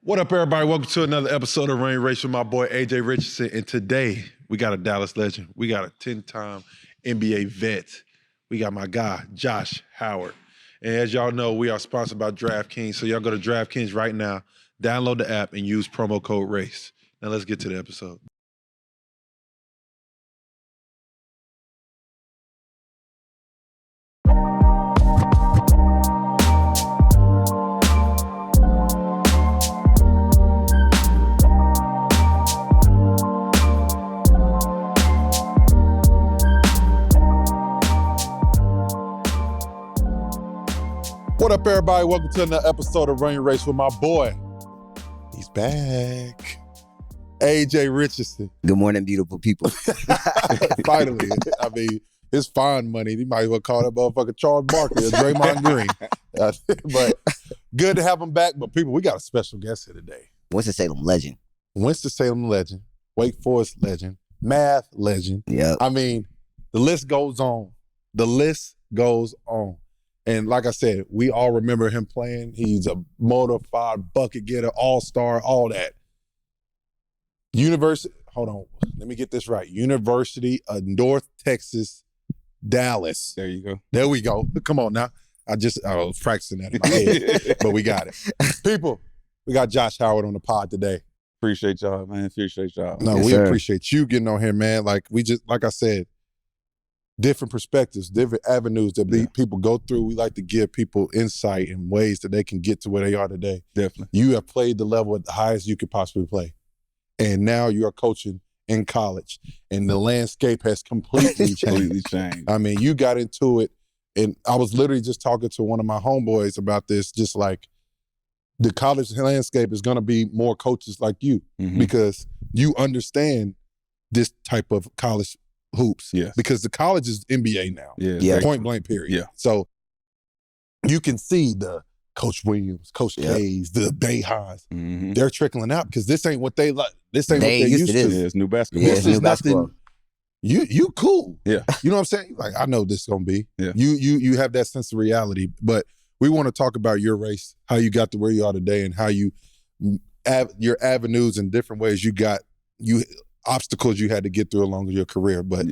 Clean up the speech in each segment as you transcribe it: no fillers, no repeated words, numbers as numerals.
What up, everybody? Welcome to another episode of Rain Race with my boy, AJ Richardson. And today, we got a Dallas legend. We got a 10-time NBA vet. We got my guy, Josh Howard. And as y'all know, we are sponsored by DraftKings. So y'all go to DraftKings right now, download the app, and use promo code RACE. Now let's get to the episode. What up, everybody? Welcome to another episode of Rain Race with my boy. He's back. AJ Richardson. Good morning, beautiful people. Finally. I mean, his fine money. He might as well call that motherfucker Charles Barkley or Draymond Green. But good to have him back. But people, we got a special guest here today. Winston-Salem legend. Winston-Salem legend. Wake Forest legend. Math legend. Yeah. I mean, the list goes on. The list goes on. And like I said, we all remember him playing. He's a bona fide bucket getter, all-star, all that. Hold on, let me get this right. University of North Texas, Dallas. There you go. There we go. Come on now. I was practicing that in my head, but we got it. People, we got Josh Howard on the pod today. Appreciate y'all, man. Appreciate y'all. No, Yes, we sir. appreciate you getting on here, man. Like I said, different perspectives, different avenues that people go through. We like to give people insight and ways that they can get to where they are today. Definitely. You have played the level at the highest you could possibly play. And now you are coaching in college. And the landscape has completely changed. I mean, you got into it. And I was literally just talking to one of my homeboys about this, just like the college landscape is going to be more coaches like you because you understand this type of college hoops. Yes. Because the college is NBA now. Yeah. Point blank period. Yeah. So you can see the Coach Williams, Coach K's, the Bayhans. They're trickling out because this ain't what they like. This ain't what they used to. Yeah, it's new basketball. Yeah, it's new basketball. You cool. Yeah. You know what I'm saying? Like, I know this is gonna be. Yeah. You have that sense of reality. But we want to talk about your race, how you got to where you are today, and how you your avenues and different ways obstacles you had to get through along your career. But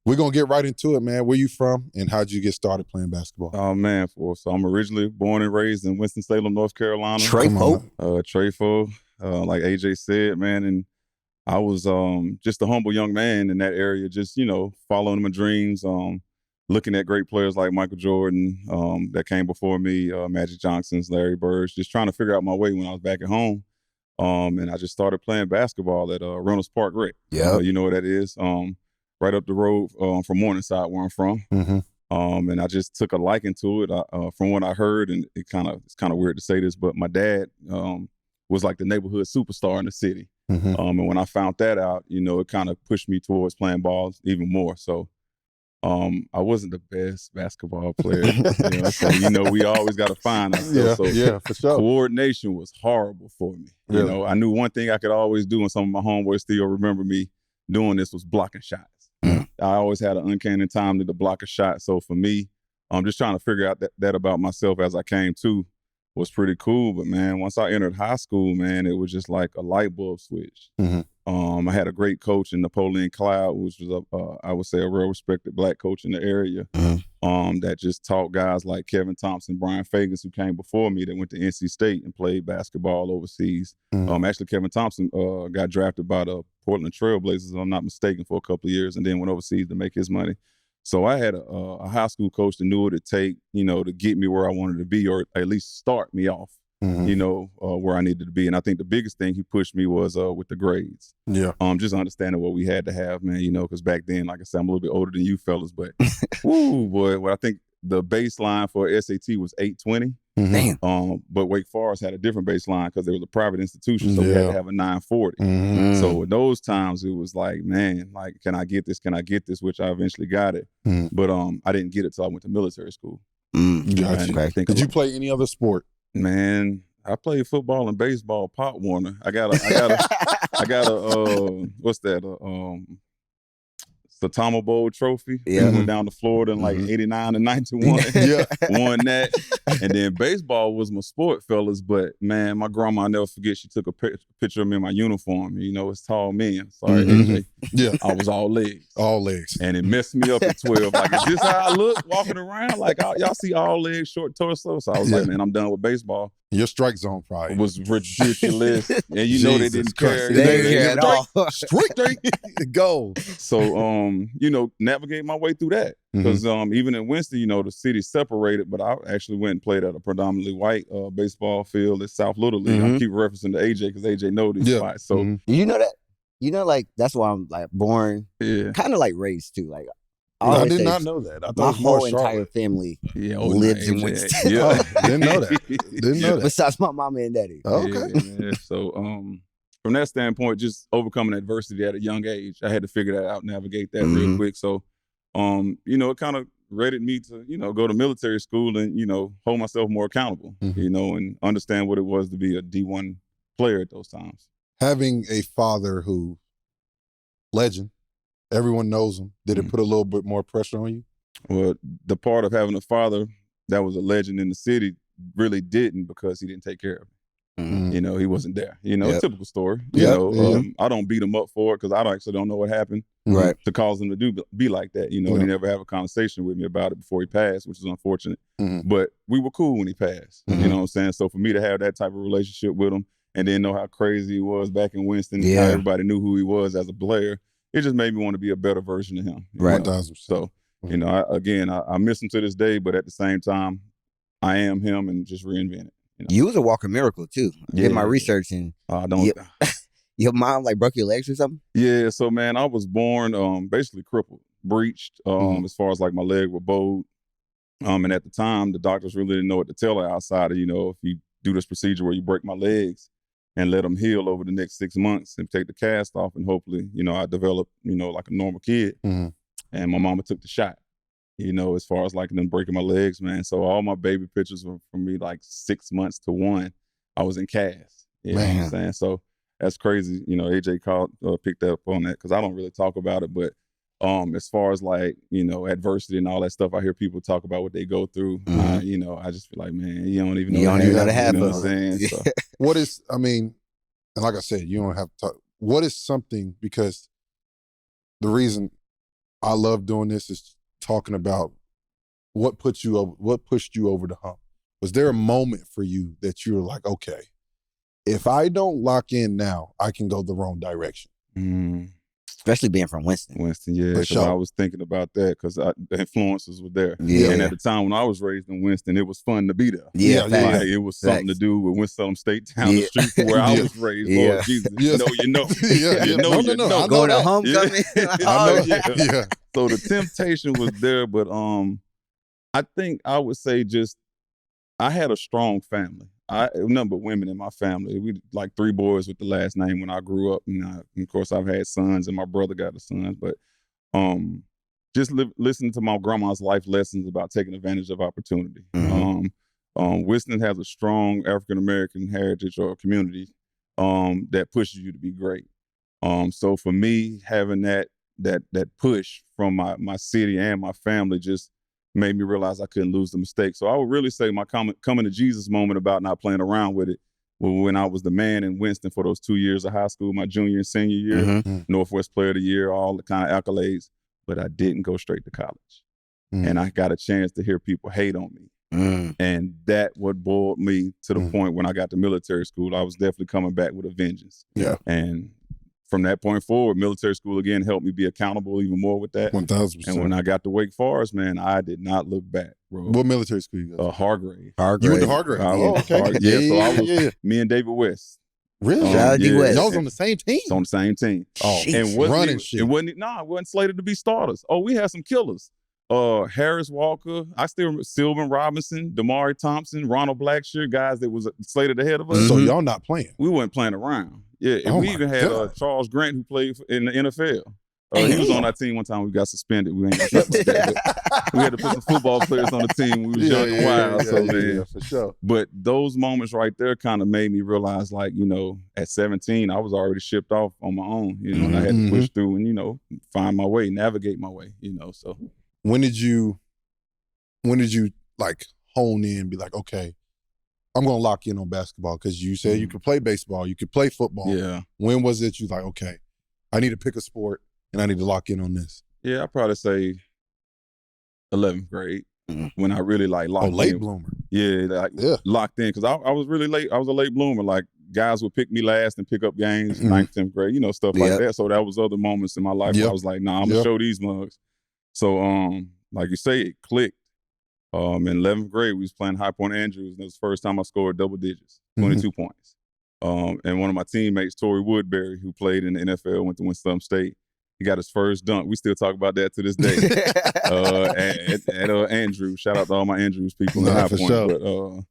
we're going to get right into it, man. Where you from and how'd you get started playing basketball? Oh, man. So I'm originally born and raised in Winston-Salem, North Carolina. Trefo. Like AJ said, man. And I was just a humble young man in that area, just, following my dreams, looking at great players like Michael Jordan that came before me, Magic Johnson, Larry Bird, just trying to figure out my way when I was back at home. And I just started playing basketball at Reynolds Park Rec. Yeah. You know what that is? Right up the road from Morningside, where I'm from. And I just took a liking to it from what I heard. And it's kind of weird to say this, but my dad was like the neighborhood superstar in the city. And when I found that out, it kind of pushed me towards playing ball even more. So I wasn't the best basketball player. So, we always got to find ourselves. Yeah, for sure. Coordination was horrible for me. Really? I knew one thing I could always do, and some of my homeboys still remember me doing this, was blocking shots. I always had an uncanny time to block a shot. So for me, just trying to figure out that about myself as I came to was pretty cool. But, man, once I entered high school, man, it was just like a light bulb switch. I had a great coach in Napoleon Cloud, which was, I would say, a real-respected black coach in the area that just taught guys like Kevin Thompson, Brian Fagans, who came before me, that went to NC State and played basketball overseas. Actually, Kevin Thompson got drafted by the Portland Trail Blazers, if I'm not mistaken, for a couple of years, and then went overseas to make his money. So I had a high school coach that knew what it'd take, to get me where I wanted to be, or at least start me off. Where I needed to be. And I think the biggest thing he pushed me was with the grades. Yeah. Just understanding what we had to have, man, because back then, like I said, I'm a little bit older than you fellas, but whoo, boy, well, I think the baseline for SAT was 820. Damn. But Wake Forest had a different baseline because it was a private institution, so we had to have a 940. So in those times, it was like, man, like, can I get this? Can I get this? Which I eventually got it. But I didn't get it till I went to military school. Gotcha. Did you play any other sport? Man, I played football and baseball, Pop Warner. I got a what's that? Satama Bowl trophy. Yeah. We went down to Florida in like 89 and 91. Yeah. Won that. And then baseball was my sport, fellas. But, man, my grandma, I'll never forget, she took a picture of me in my uniform. You know, it's tall men. Sorry, AJ. Yeah. I was all legs. All legs. And it messed me up at 12. Like, is this how I look walking around? Like, y'all see all legs, short torso? So I was like, man, I'm done with baseball. Your strike zone probably Was ridiculous. And you know they didn't care. They didn't care at all. Strike go. So, you know, navigate my way through that. Because even in Winston, you know, the city's separated, but I actually went and played at a predominantly white baseball field at South Little League. I keep referencing to AJ because AJ know these spots. So you know that? You know, like, that's why I'm, like, born, kind of like raised, too. Like, I did not know that. I thought my it was more whole entire Charlotte. family lives in Winston. Yeah. Didn't know that. Didn't know that. Besides my mama and daddy. Oh, okay. Yeah. So, from that standpoint, just overcoming adversity at a young age, I had to figure that out, navigate that real quick. So, you know, it kind of readied me to, you know, go to military school and, you know, hold myself more accountable, you know, and understand what it was to be a D1 player at those times. Having a father who, legend, everyone knows him, did it put a little bit more pressure on you? Well, the part of having a father that was a legend in the city really didn't, because he didn't take care of me. You know, he wasn't there. You know, typical story. You know, I don't beat him up for it because I actually don't know what happened to cause him to be like that. You know, he never have a conversation with me about it before he passed, which is unfortunate. But we were cool when he passed. You know what I'm saying? So for me to have that type of relationship with him and then know how crazy he was back in Winston, how everybody knew who he was as a player, it just made me want to be a better version of him. Right. So, you know, I miss him to this day, but at the same time, I am him and just reinvent it. You know? You was a walking miracle, too. I did my research, and your mom, like, broke your legs or something? Yeah, so, man, I was born basically crippled, breached, as far as, like, my leg were bowed. And at the time, the doctors really didn't know what to tell her outside of, you know, if you do this procedure where you break my legs and let them heal over the next 6 months and take the cast off, and hopefully, you know, I develop, you know, like a normal kid. And my mama took the shot, you know, as far as like them breaking my legs, man. So all my baby pictures were from me like 6 months to 1. I was in cast. You know what I'm saying? So that's crazy. You know, AJ picked up on that because I don't really talk about it. But as far as like, you know, adversity and all that stuff, I hear people talk about what they go through. You know, I just feel like, man, you don't even know. You don't even know to have you know what us. I'm saying? So. What is, I mean, and like I said, you don't have to talk. What is something, because the reason I love doing this is talking about what pushed you over the hump. Was there a moment for you that you were like, okay, if I don't lock in now, I can go the wrong direction? Especially being from Winston. Yeah, because I was thinking about that because the influences were there. And at the time when I was raised in Winston, it was fun to be there. Like, it was something to do with Winston State down the street from where I was raised. Lord Jesus, you know. You know. Go to homecoming. So the temptation was there, but I think I would say just I had a strong family. Number of women in my family. We like 3 boys with the last name when I grew up. And of course, I've had sons, and my brother got a son. But just listening to my grandma's life lessons about taking advantage of opportunity. Winston has a strong African American heritage or community that pushes you to be great. So for me, having that push from my city and my family just made me realize I couldn't lose the mistake. So I would really say my coming to Jesus moment about not playing around with it when I was the man in Winston for those 2 years of high school, my junior and senior year, Northwest Player of the Year, all the kind of accolades, but I didn't go straight to college. And I got a chance to hear people hate on me. And that what boiled me to the point when I got to military school, I was definitely coming back with a vengeance. And from that point forward, military school again helped me be accountable even more with that. 1,000%. And when I got to Wake Forest, man, I did not look back, bro. What military school you go to? Hargrave. You went to Hargrave? So I was me and David West. Really? West. Y'all was on the same team? On the same team. And wasn't slated to be starters. We had some killers. Harris Walker, Sylvan Robinson, Damari Thompson, Ronald Blackshear, guys that was slated ahead of us. So y'all not playing? We weren't playing around. Yeah, and we even had Charles Grant who played in the NFL. He was on our team one time. We got suspended. We ain't got that, we had to put some football players on the team. We was young and wild. Yeah, for sure. But those moments right there kind of made me realize, like, you know, at 17, I was already shipped off on my own, you know, and I had to push through and, you know, find my way, navigate my way, you know, so. When did you like hone in and be like, okay, I'm going to lock in on basketball? Because you said you could play baseball, you could play football. Yeah. When was it you like, okay, I need to pick a sport and I need to lock in on this? Yeah, I'd probably say 11th grade when I really like locked in. Late bloomer. Yeah, locked in because I was really late. I was a late bloomer. Like guys would pick me last and pick up games, 9th, 10th grade, you know, stuff like that. So that was other moments in my life where I was like, nah, I'm going to show these mugs. So, like you say, it clicked. In 11th grade, we was playing High Point Andrews, and it was the first time I scored double digits, 22 points. And one of my teammates, Torrey Woodbury, who played in the NFL, went to Winston State. He got his first dunk. We still talk about that to this day. at Andrews. Shout out to all my Andrews people in High Point. Sure. But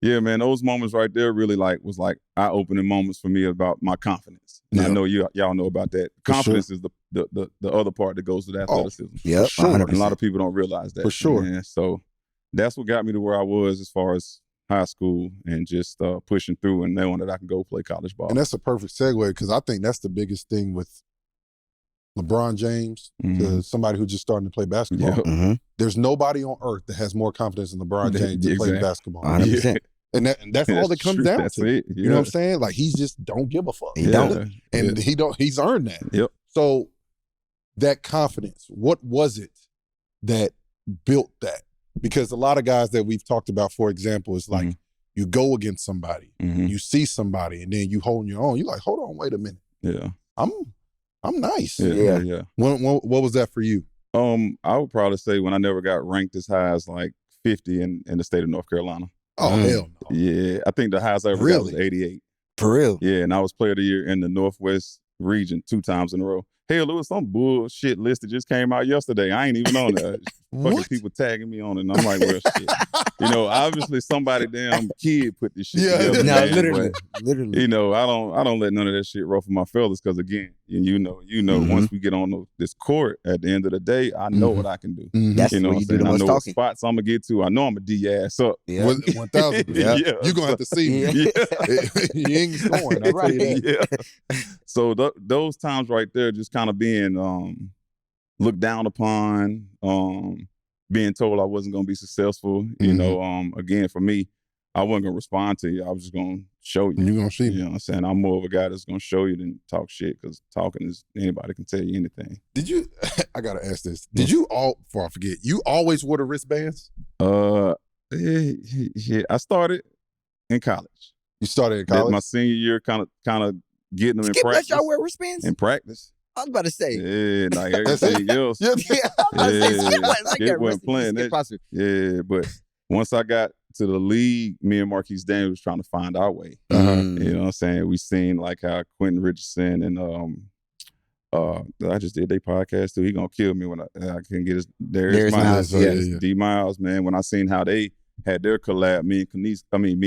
yeah, man, those moments right there really was eye-opening moments for me about my confidence. And I know y'all know about that. Confidence is the other part that goes with athleticism. Yep, sure. And a lot of people don't realize that. For sure. Man. So that's what got me to where I was as far as high school and just pushing through and knowing that I can go play college ball. And that's a perfect segue because I think that's the biggest thing with LeBron James to somebody who just starting to play basketball. There's nobody on earth that has more confidence than LeBron James to play basketball. 100%. And that's all that comes down that's to. It. You know what I'm saying? Like he just don't give a fuck. He don't. And he's earned that. Yep. So that confidence, what was it that built that? Because a lot of guys that we've talked about, for example, is like you go against somebody, you see somebody, and then you hold your own. You're like, hold on, wait a minute. Yeah. I'm nice. Yeah. What was that for you? I would probably say when I never got ranked as high as like 50 in the state of North Carolina. Oh, hell no. Yeah. I think the highest I ever got was 88. For real? Yeah, and I was player of the year in the Northwest region 2 times in a row. Hell, it was some bullshit list that just came out yesterday. I ain't even on that. Fucking people tagging me on it, and I'm like, well, shit. You know, obviously somebody damn kid put this shit together. No, man, literally. You know, I don't let none of that shit ruffle my feathers because again, you know, once we get on this court at the end of the day, I know what I can do. That's you know what you do the I most know talking. what spots I'm gonna get to. I know I'm a D ass up. Yeah. 1,000%. You're gonna have to see me. You ain't scoring. I'll tell you that. Yeah. So those times right there, just kind of being looked down upon, being told I wasn't going to be successful. You know, again, for me, I wasn't going to respond to you. I was just going to show you. You're going to see me. You know what I'm saying? I'm more of a guy that's going to show you than talk shit because talking is anybody can tell you anything. Did you, I got to ask this. Did you before I forget, you always wore the wristbands? Yeah, I started in college. You started in college? My senior year, kind of getting them in practice. Y'all wear wristbands? In practice. I was about to say. Yeah, like everything else. Skip wasn't playing that. Yeah, but once I got to the league, me and Marquise Daniels was trying to find our way. You know what I'm saying? We seen like how Quentin Richardson and I just did their podcast too. He gonna kill me when I can get his Darius Miles. D Miles, man. When I seen how they had their collab, me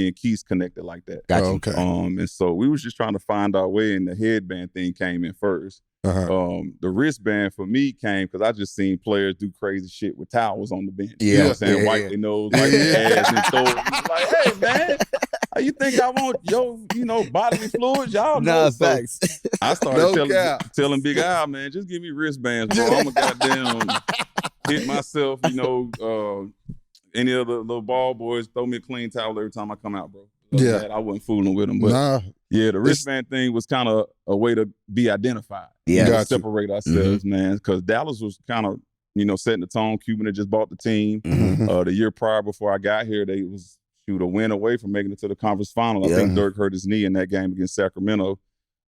and Keith connected like that. Gotcha. Okay. And so we was just trying to find our way, and the headband thing came in first. The wristband for me came because I just seen players do crazy shit with towels on the bench. You know what I'm saying? Wipe their nose, wipe their ass, and throw it. Like, hey, man, how you think I want your, bodily fluids? Y'all know. Facts. I started telling Big Al, man, just give me wristbands, bro. I'm a goddamn hit myself, any of the little ball boys, throw me a clean towel every time I come out, bro. I wasn't fooling with them. But the wristband thing was kind of a way to be identified. Yeah. To separate ourselves, man. Because Dallas was kind of, setting the tone. Cuban had just bought the team. The year prior before I got here, they was a win away from making it to the conference final. I think Dirk hurt his knee in that game against Sacramento.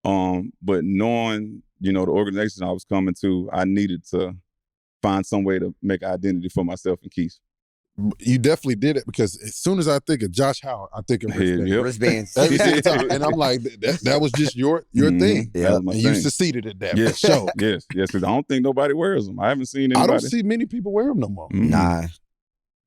But knowing, the organization I was coming to, I needed to find some way to make identity for myself and Keith. You definitely did it because as soon as I think of Josh Howard, I think of wristbands. Wristbands. And I'm like, that was just your thing. Yeah, and you succeeded at that for sure. Yes. Because I don't think nobody wears them. I haven't seen anybody. I don't see many people wear them no more. Nah.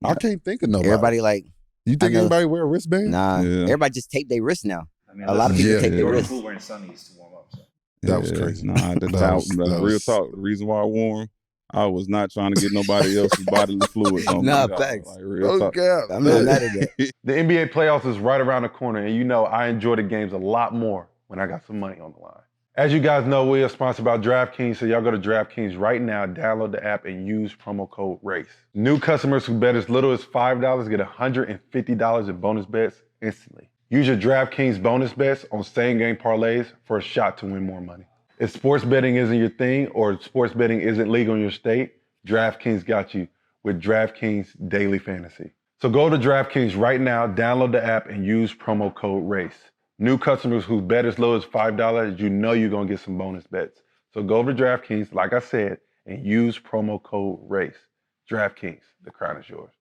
I can't think of nobody. Everybody like. You think anybody wear a wristband? Nah. Yeah. Everybody just tape their wrist now. I mean, a lot of people tape their wrist. Wearing sunnies to warm up. So. That was crazy. Nah, real talk. The reason why I wore them, I was not trying to get nobody else's bodily fluids on me. Facts. Like, real talk. I'm not mad at that. The NBA playoffs is right around the corner, and you know I enjoy the games a lot more when I got some money on the line. As you guys know, we are sponsored by DraftKings, so y'all go to DraftKings right now, download the app, and use promo code RACE. New customers who bet as little as $5 get $150 in bonus bets instantly. Use your DraftKings bonus bets on same-game parlays for a shot to win more money. If sports betting isn't your thing or sports betting isn't legal in your state, DraftKings got you with DraftKings Daily Fantasy. So go to DraftKings right now, download the app, and use promo code RACE. New customers who bet as low as $5, you know you're going to get some bonus bets. So go to DraftKings, like I said, and use promo code RACE. DraftKings, the crown is yours.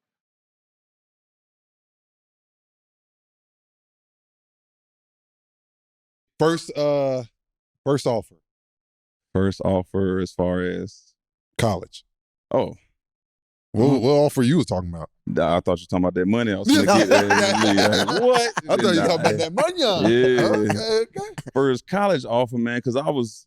First offer. First offer as far as college. Oh. What offer you was talking about? I thought you were talking about that money. I was going to get that. What? I thought you were talking about that money. Yeah. Okay. First college offer, man, because I was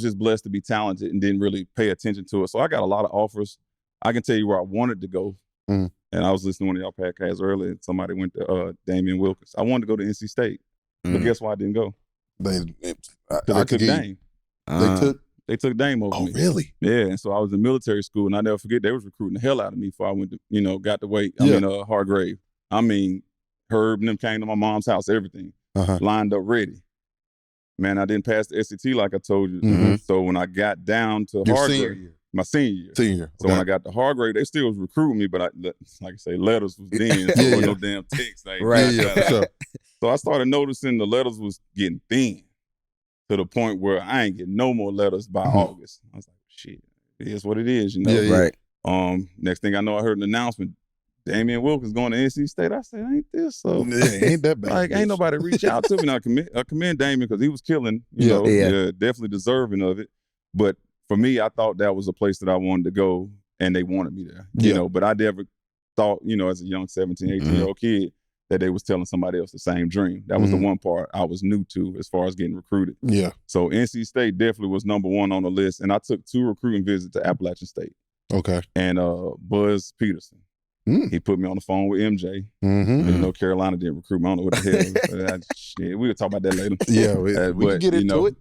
just blessed to be talented and didn't really pay attention to it. So I got a lot of offers. I can tell you where I wanted to go. And I was listening to one of y'all podcasts earlier, and somebody went to Damian Wilkins. I wanted to go to NC State. But guess why I didn't go? They took Dame. They took Dame over me. Oh, really? Yeah, and so I was in military school, and I never forget, they was recruiting the hell out of me before I went to, got to Wake. Hargrave. I mean, Herb and them came to my mom's house, everything. Lined up ready. Man, I didn't pass the SAT like I told you. So when I got down to Hargrave, my senior year. So when I got to Hargrave, they still was recruiting me, but like I say, letters was then, so there was no damn text. For sure. So I started noticing the letters was getting thin to the point where I ain't getting no more letters by August. I was like, shit, it is what it is, Right. Next thing I know, I heard an announcement, Damian Wilkins going to NC State. I said, ain't this so? Ain't that bad. Like, ain't nobody reach out to me. Now, I commend Damian because he was killing, definitely deserving of it. But for me, I thought that was a place that I wanted to go, and they wanted me there, you know. But I never thought, as a young 17, 18-year-old kid, that they was telling somebody else the same dream. That was the one part I was new to as far as getting recruited. Yeah. So NC State definitely was number one on the list, and I took 2 recruiting visits to Appalachian State. Okay. And Buzz Peterson. He put me on the phone with MJ. Carolina didn't recruit me. I don't know what the hell. Shit, we could talk about that later. Yeah, we can get into it.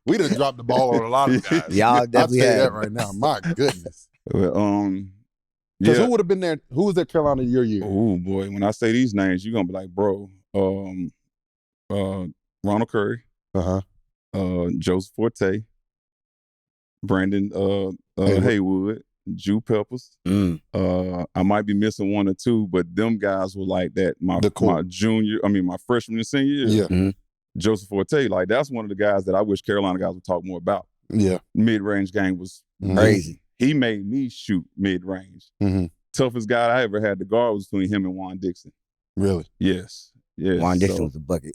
We done dropped the ball on a lot of guys. Y'all definitely I'll say that right now. My goodness. Well, who would have been there? Who was at Carolina your year? Oh boy, when I say these names, you're gonna be like, bro. Ronald Curry. Joseph Forte. Brandon Haywood. Jew Peppers. I might be missing 1 or 2, but them guys were like that. My freshman and senior year. Joseph Forte, like that's one of the guys that I wish Carolina guys would talk more about. Yeah. Mid-range game was crazy. He made me shoot mid-range. Toughest guy I ever had to guard was between him and Juan Dixon. Really? Yes. Juan Dixon was a bucket.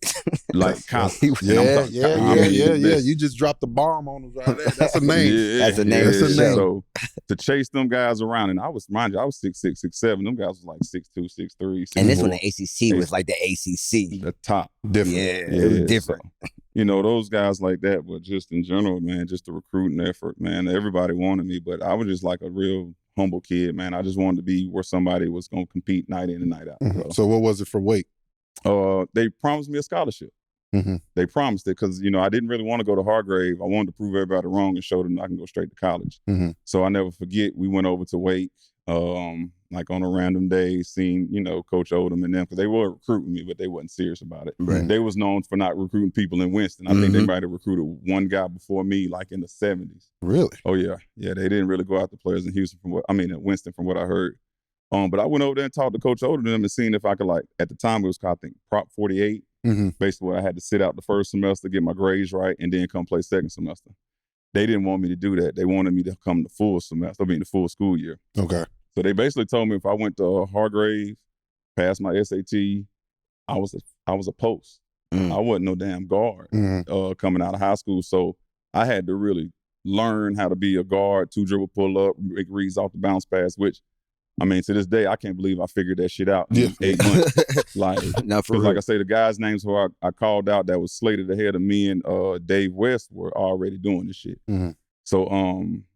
Like college. Yeah. You just dropped the bomb on us right there. That's a name. That's a name. So to chase them guys around, and I was 6'6", 6'7". Them guys was like 6'2", 6'3", 6'4". And this when the ACC was like the ACC. The top. Different. Yeah, it was different. So, those guys like that, but just in general, man, just the recruiting effort, man, everybody wanted me, but I was just like a real humble kid, man. I just wanted to be where somebody was going to compete night in and night out. So what was it for Wake? They promised me a scholarship. They promised it because, I didn't really want to go to Hargrave. I wanted to prove everybody wrong and show them I can go straight to college. So I never forget, we went over to Wake, like on a random day, seeing, Coach Odom and them, because they were recruiting me, but they wasn't serious about it. Right. They was known for not recruiting people in Winston. I think they might have recruited one guy before me, like in the 70s. Really? Oh, yeah. Yeah, they didn't really go after players in Winston, from what I heard. But I went over there and talked to Coach Odom and them and seen if I could, like, at the time it was called, I think, Prop 48. Basically, where I had to sit out the first semester, get my grades right, and then come play second semester. They didn't want me to do that. They wanted me to come the full semester, the full school year. Okay. So they basically told me if I went to Hargrave, passed my SAT, I was a post. I wasn't no damn guard coming out of high school. So I had to really learn how to be a guard, 2-dribble pull up, make reads off the bounce pass, which I mean, to this day, I can't believe I figured that shit out in 8 months. Like, not for real. Like I say, the guys' names who I called out that was slated ahead of me and Dave West were already doing this shit. Mm-hmm. So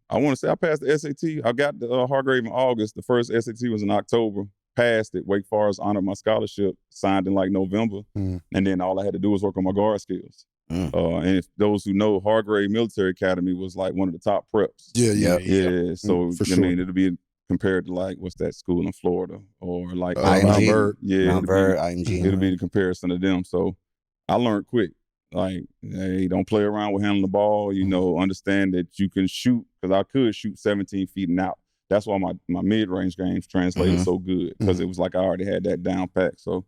I want to say I passed the SAT. I got the Hargrave in August. The first SAT was in October. Passed it. Wake Forest honored my scholarship. Signed in like November. Mm-hmm. And then all I had to do was work on my guard skills. Mm. And if those who know, Hargrave Military Academy was like one of the top preps. Yeah. So for I sure. mean, it'll be compared to like what's that school in Florida or like IMG. Mount Bird, IMG. It'll be the comparison to them. So I learned quick. Like, hey, don't play around with handling the ball. You know, understand that you can shoot, because I could shoot 17 feet and out. That's why my mid-range games translated so good, because it was like I already had that down pat. So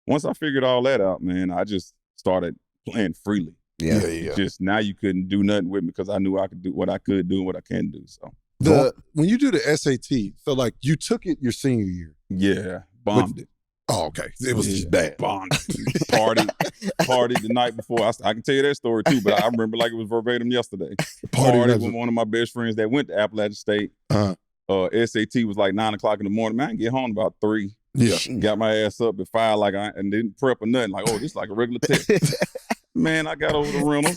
once I figured all that out, man, I just started playing freely. Yeah. Just now you couldn't do nothing with me because I knew I could do what I could do and what I can do. So when you do the SAT, so like you took it your senior year. Yeah, bombed it. Oh, okay. It was just bad. Bombed it. Partied the night before. I can tell you that story too, but I remember like it was verbatim yesterday. Partied with one of my best friends that went to Appalachian State. SAT was like 9 o'clock in the morning. Man, I can get home about 3. Yeah. Got my ass up at 5 and didn't prep or nothing. Like, oh, this is like a regular test. Man, I got over the rental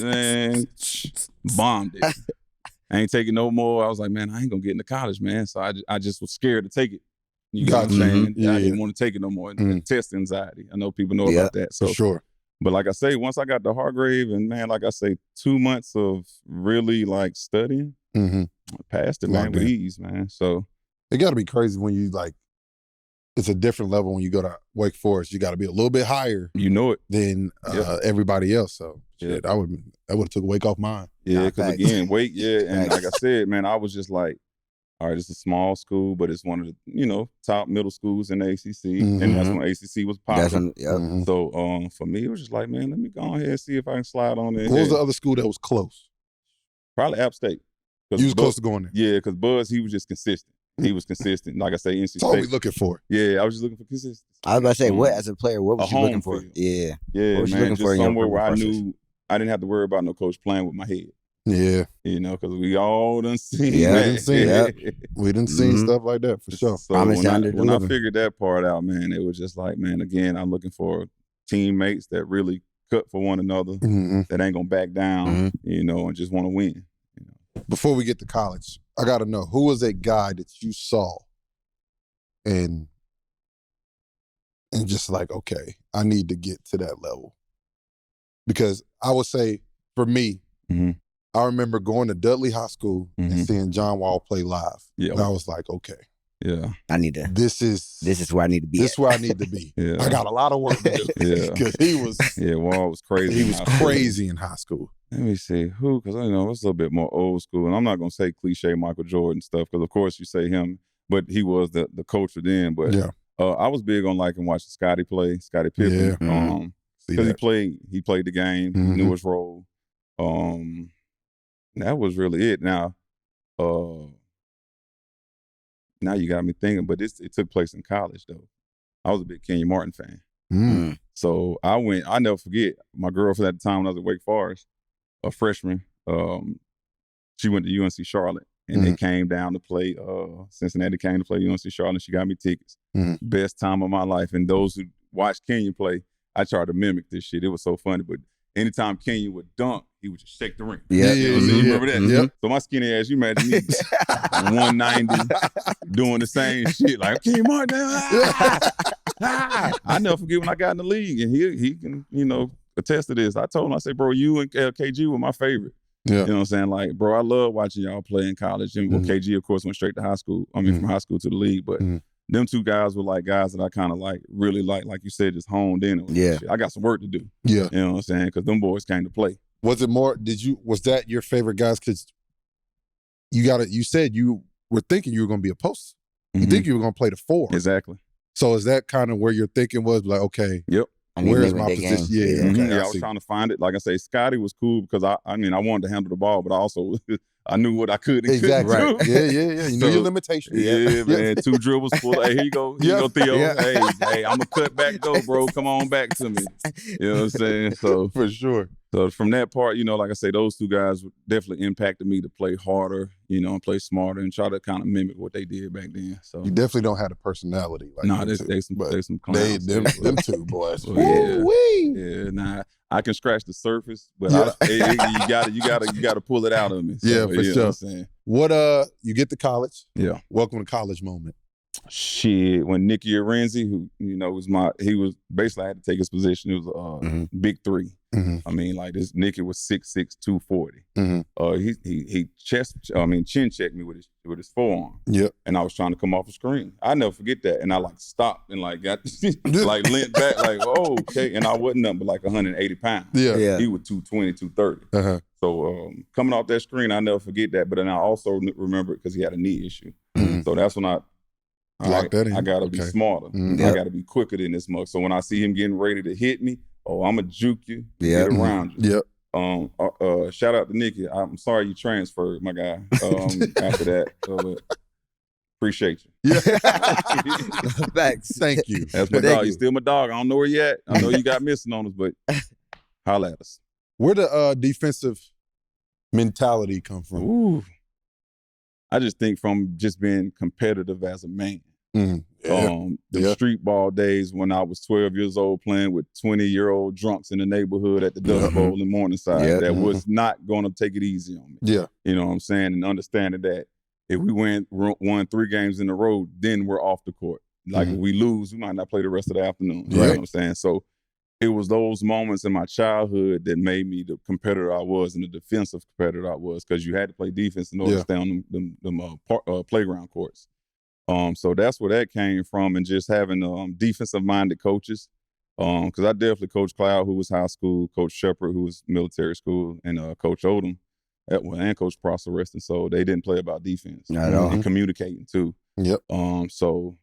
and bombed it. I ain't taking no more. I was like, man, I ain't gonna get into college, man. So I just was scared to take it. You know what I'm saying? I didn't want to take it no more. Test anxiety. I know people know about that. So for sure. But like I say, once I got to Hargrave, and man, like I say, 2 months of really like studying, I passed it, man, with ease, man. So it got to be crazy when you like. It's a different level when you go to Wake Forest. You got to be a little bit higher. You know it than everybody else. So shit, I would have took Wake off mine. Yeah, because again, Wake. Yeah, and like I said, man, I was just like, all right, it's a small school, but it's one of the top middle schools in the ACC, and that's when ACC was popular. So for me, it was just like, man, let me go ahead and see if I can slide on there. What was the other school that was close? Probably App State. You was close to going there. Yeah, because Buzz, he was just consistent. He was consistent. Like I say, NC State. That's all we looking for. Yeah, I was just looking for consistency. I was about to say, what as a player, what was you looking for? Field. Yeah, what was you man, looking just for somewhere where I knew I didn't have to worry about no coach playing with my head. Yeah, because we all done seen. We done seen stuff like that for sure. So when I figured that part out, man, it was just like, man, again, I'm looking for teammates that really cut for one another, that ain't gonna back down, and just want to win. Before we get to college, I got to know, who was a guy that you saw and just like, okay, I need to get to that level? Because I would say, for me, I remember going to Dudley High School and seeing John Wall play live. Yeah. And I was like, okay. Yeah. I need to. This is where I need to be. This is where I need to be. I got a lot of work to do. Because he was. Wall was crazy. He was crazy in high school. Let me see who, because I know it's a little bit more old school, and I'm not gonna say cliche Michael Jordan stuff, because of course you say him, but he was the coach then. But I was big on liking watching Scottie play, Scottie Pippen, because he played the game, knew his role. That was really it. Now you got me thinking, but it took place in college though. I was a big Kenyon Martin fan. So I never forget, my girlfriend at the time when I was at Wake Forest, a freshman, she went to UNC Charlotte, and they came down to play, Cincinnati came to play UNC Charlotte, and she got me tickets. Best time of my life. And those who watched Kenyon play, I tried to mimic this shit. It was so funny, but anytime Kenyon would dunk, he would just shake the ring. You remember that? So my skinny ass, you imagine me 190 doing the same shit, like, Kenyon Martin. I never forget when I got in the league, and he can, attest to this. I told him, I said, bro, you and KG were my favorite. You know what I'm saying? Like, bro, I love watching y'all play in college. And KG, of course, went straight to high school. I mean, from high school to the league. But them two guys were like guys that I kind of really like you said, just honed in on. Shit. I got some work to do. You know what I'm saying? Because them boys came to play. Was it more, was that your favorite guys? Because you said you were thinking you were going to be a post. You think you were going to play the 4. Exactly. So is that kind of where your thinking was? Like, okay. Yep. Where's my position? I was trying to find it. Like I say, Scottie was cool because I wanted to handle the ball, but also I knew what I could and couldn't do. Yeah. You know your limitations. Man. 2 dribbles full. Hey, here you go. Here you go, Theo. Hey, I'm gonna cut back though, bro. Come on back to me. You know what I'm saying? So for sure. So from that part, like I say, those two guys definitely impacted me to play harder, and play smarter and try to kind of mimic what they did back then. So you definitely don't have the personality. Like they some clowns. Them two boys. Yeah. I can scratch the surface, but you gotta pull it out of me. So, yeah, for sure. What you get to college? Yeah. Welcome to college moment. Shit, when Nicky Arenzi, who he was basically, I had to take his position. It was big three. Mm-hmm. I mean, like this Nicky was 6'6", 240. Mm-hmm. He chin checked me with his forearm. Yep. And I was trying to come off the screen. I never forget that. And I stopped and got like leant back like, oh, okay. And I wasn't nothing but like 180 pounds. Yeah. He was 220, 230. Uh-huh. So coming off that screen, I never forget that. But then I also remember it because he had a knee issue. Mm-hmm. So that's when I gotta be smarter. Mm-hmm. I gotta be quicker than this mug. So when I see him getting ready to hit me, I'm gonna juke you, get around you. Yep. Shout out to Nicky. I'm sorry you transferred, my guy. After that, so, appreciate you. Yeah. Facts. Thank you. That's my dog. He's still my dog. I don't know her yet. I know you got missing on us, but holla at us. Where the defensive mentality come from? Ooh. I just think from just being competitive as a man. Mm-hmm. The street ball days when I was 12 years old playing with 20-year-old drunks in the neighborhood at the Dust Bowl in Morningside that was not going to take it easy on me. Yeah. You know what I'm saying? And understanding that if we won 3 games in a row, then we're off the court. Like if we lose, we might not play the rest of the afternoon. You know what I'm saying? So it was those moments in my childhood that made me the competitor I was and the defensive competitor I was, because you had to play defense in order to stay on them playground courts. So that's where that came from, and just having defensive-minded coaches. Because I definitely Coach Cloud, who was high school, Coach Shepard, who was military school, and Coach Odom, and Coach Prosser Reston. So they didn't play about defense. Not at all. And communicating too. Yep. So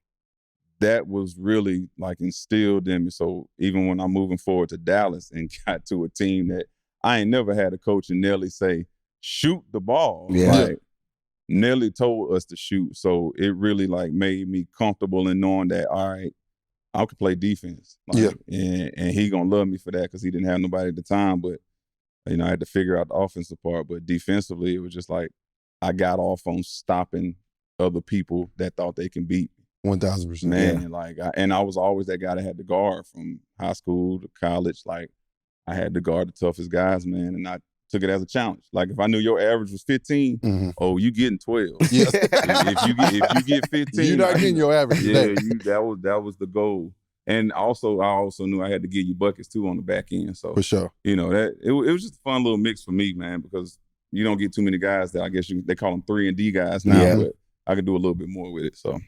that was really instilled in me. So even when I'm moving forward to Dallas and got to a team that I ain't never had a coach and Nelly say, shoot the ball. Yeah. Nelly told us to shoot. So it really made me comfortable in knowing that, all right, I could play defense. And he gonna love me for that because he didn't have nobody at the time. But, I had to figure out the offensive part. But defensively, it was just I got off on stopping other people that thought they can beat me. 1,000%. Man, I was always that guy that had to guard from high school to college. I had to guard the toughest guys, man, and I took it as a challenge. If I knew your average was 15, you getting 12. Yeah. if you get 15, you're not getting your average. Yeah, that was the goal. And also, I also knew I had to give you buckets too on the back end. So for sure, that it was just a fun little mix for me, man, because you don't get too many guys that I guess they call them 3-and-D guys now, but I could do a little bit more with it. So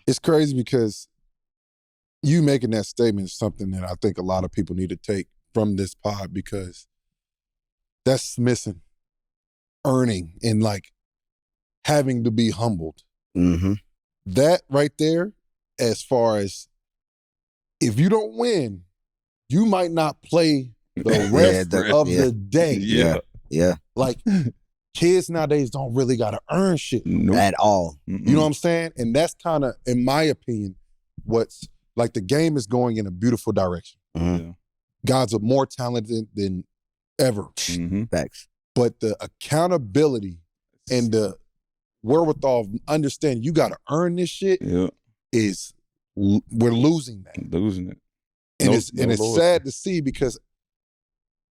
it's crazy because you making that statement is something that I think a lot of people need to take from this pod, because that's missing earning and having to be humbled. Mm-hmm. That right there, as far as if you don't win, you might not play the rest of the day. Yeah. Kids nowadays don't really got to earn shit at all. Mm-mm. You know what I'm saying? And that's kind of, in my opinion, what's the game is going in a beautiful direction. Mm-hmm. Yeah. Guys are more talented than ever. Mm-hmm. Facts. But the accountability and the wherewithal of understanding you got to earn this shit is, we're losing that. Losing it. And it's sad to see, because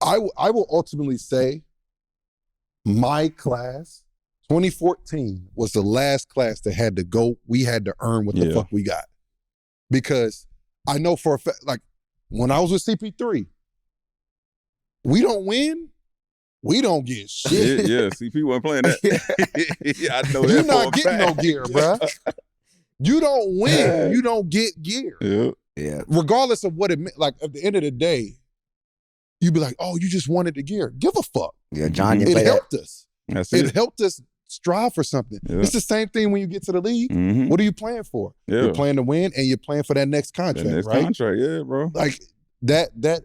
I will ultimately say my class, 2014, was the last class that we had to earn what the fuck we got. Because I know for a fact, when I was with CP3, we don't win, we don't get shit. Yeah, CP wasn't playing that. I know that. You're not getting no gear, bruh. You don't win, you don't get gear. Yeah. Regardless of what it meant, at the end of the day, you'd be like, oh, you just wanted the gear. Give a fuck. Yeah, John, it helped us. That's it helped us strive for something. Yeah. It's the same thing when you get to the league. Mm-hmm. What are you playing for? Yeah. You're playing to win, and you're playing for that next contract, right? Contract, yeah, bro. That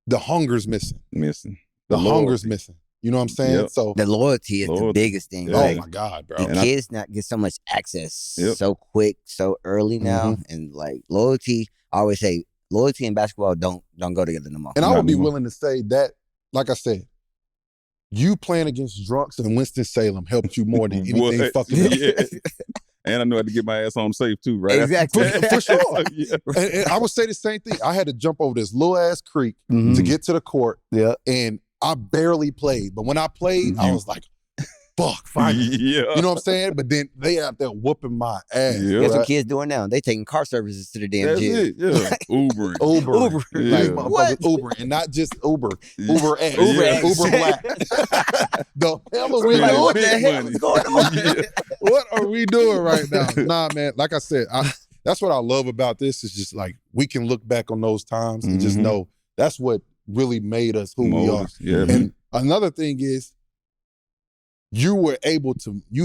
the hunger's missing. The hunger's missing. You know what I'm saying? Yep. So the loyalty is the biggest thing. Yeah. Oh my God, bro. The kids not get so much access so quick, so early now. And loyalty, I always say loyalty and basketball don't go together no more. And I would be willing to say that like I said, you playing against drunks in Winston-Salem helped you more than anything fucking else. Yeah. And I knew I had to get my ass on safe too, right? Exactly. For sure. Yeah. And I would say the same thing. I had to jump over this little ass creek to get to the court. Yeah. And I barely played. But when I played, I was like, fuck, finally. Yeah. You know what I'm saying? But then they out there whooping my ass. Yeah. That's what kids doing now. They taking car services to the damn That's gym. it. Yeah. Ubering. Uber. Yeah. Like motherfuckers Uber. And not just Uber. Uber X. Uber X. Uber Black. The hell are we Like, doing? what the big hell money. is going on? Yeah. What are we doing right now? Nah, man. Like I said, that's what I love about this is just like we can look back on those times and just know that's what really made us who we are. Yeah. And another thing is you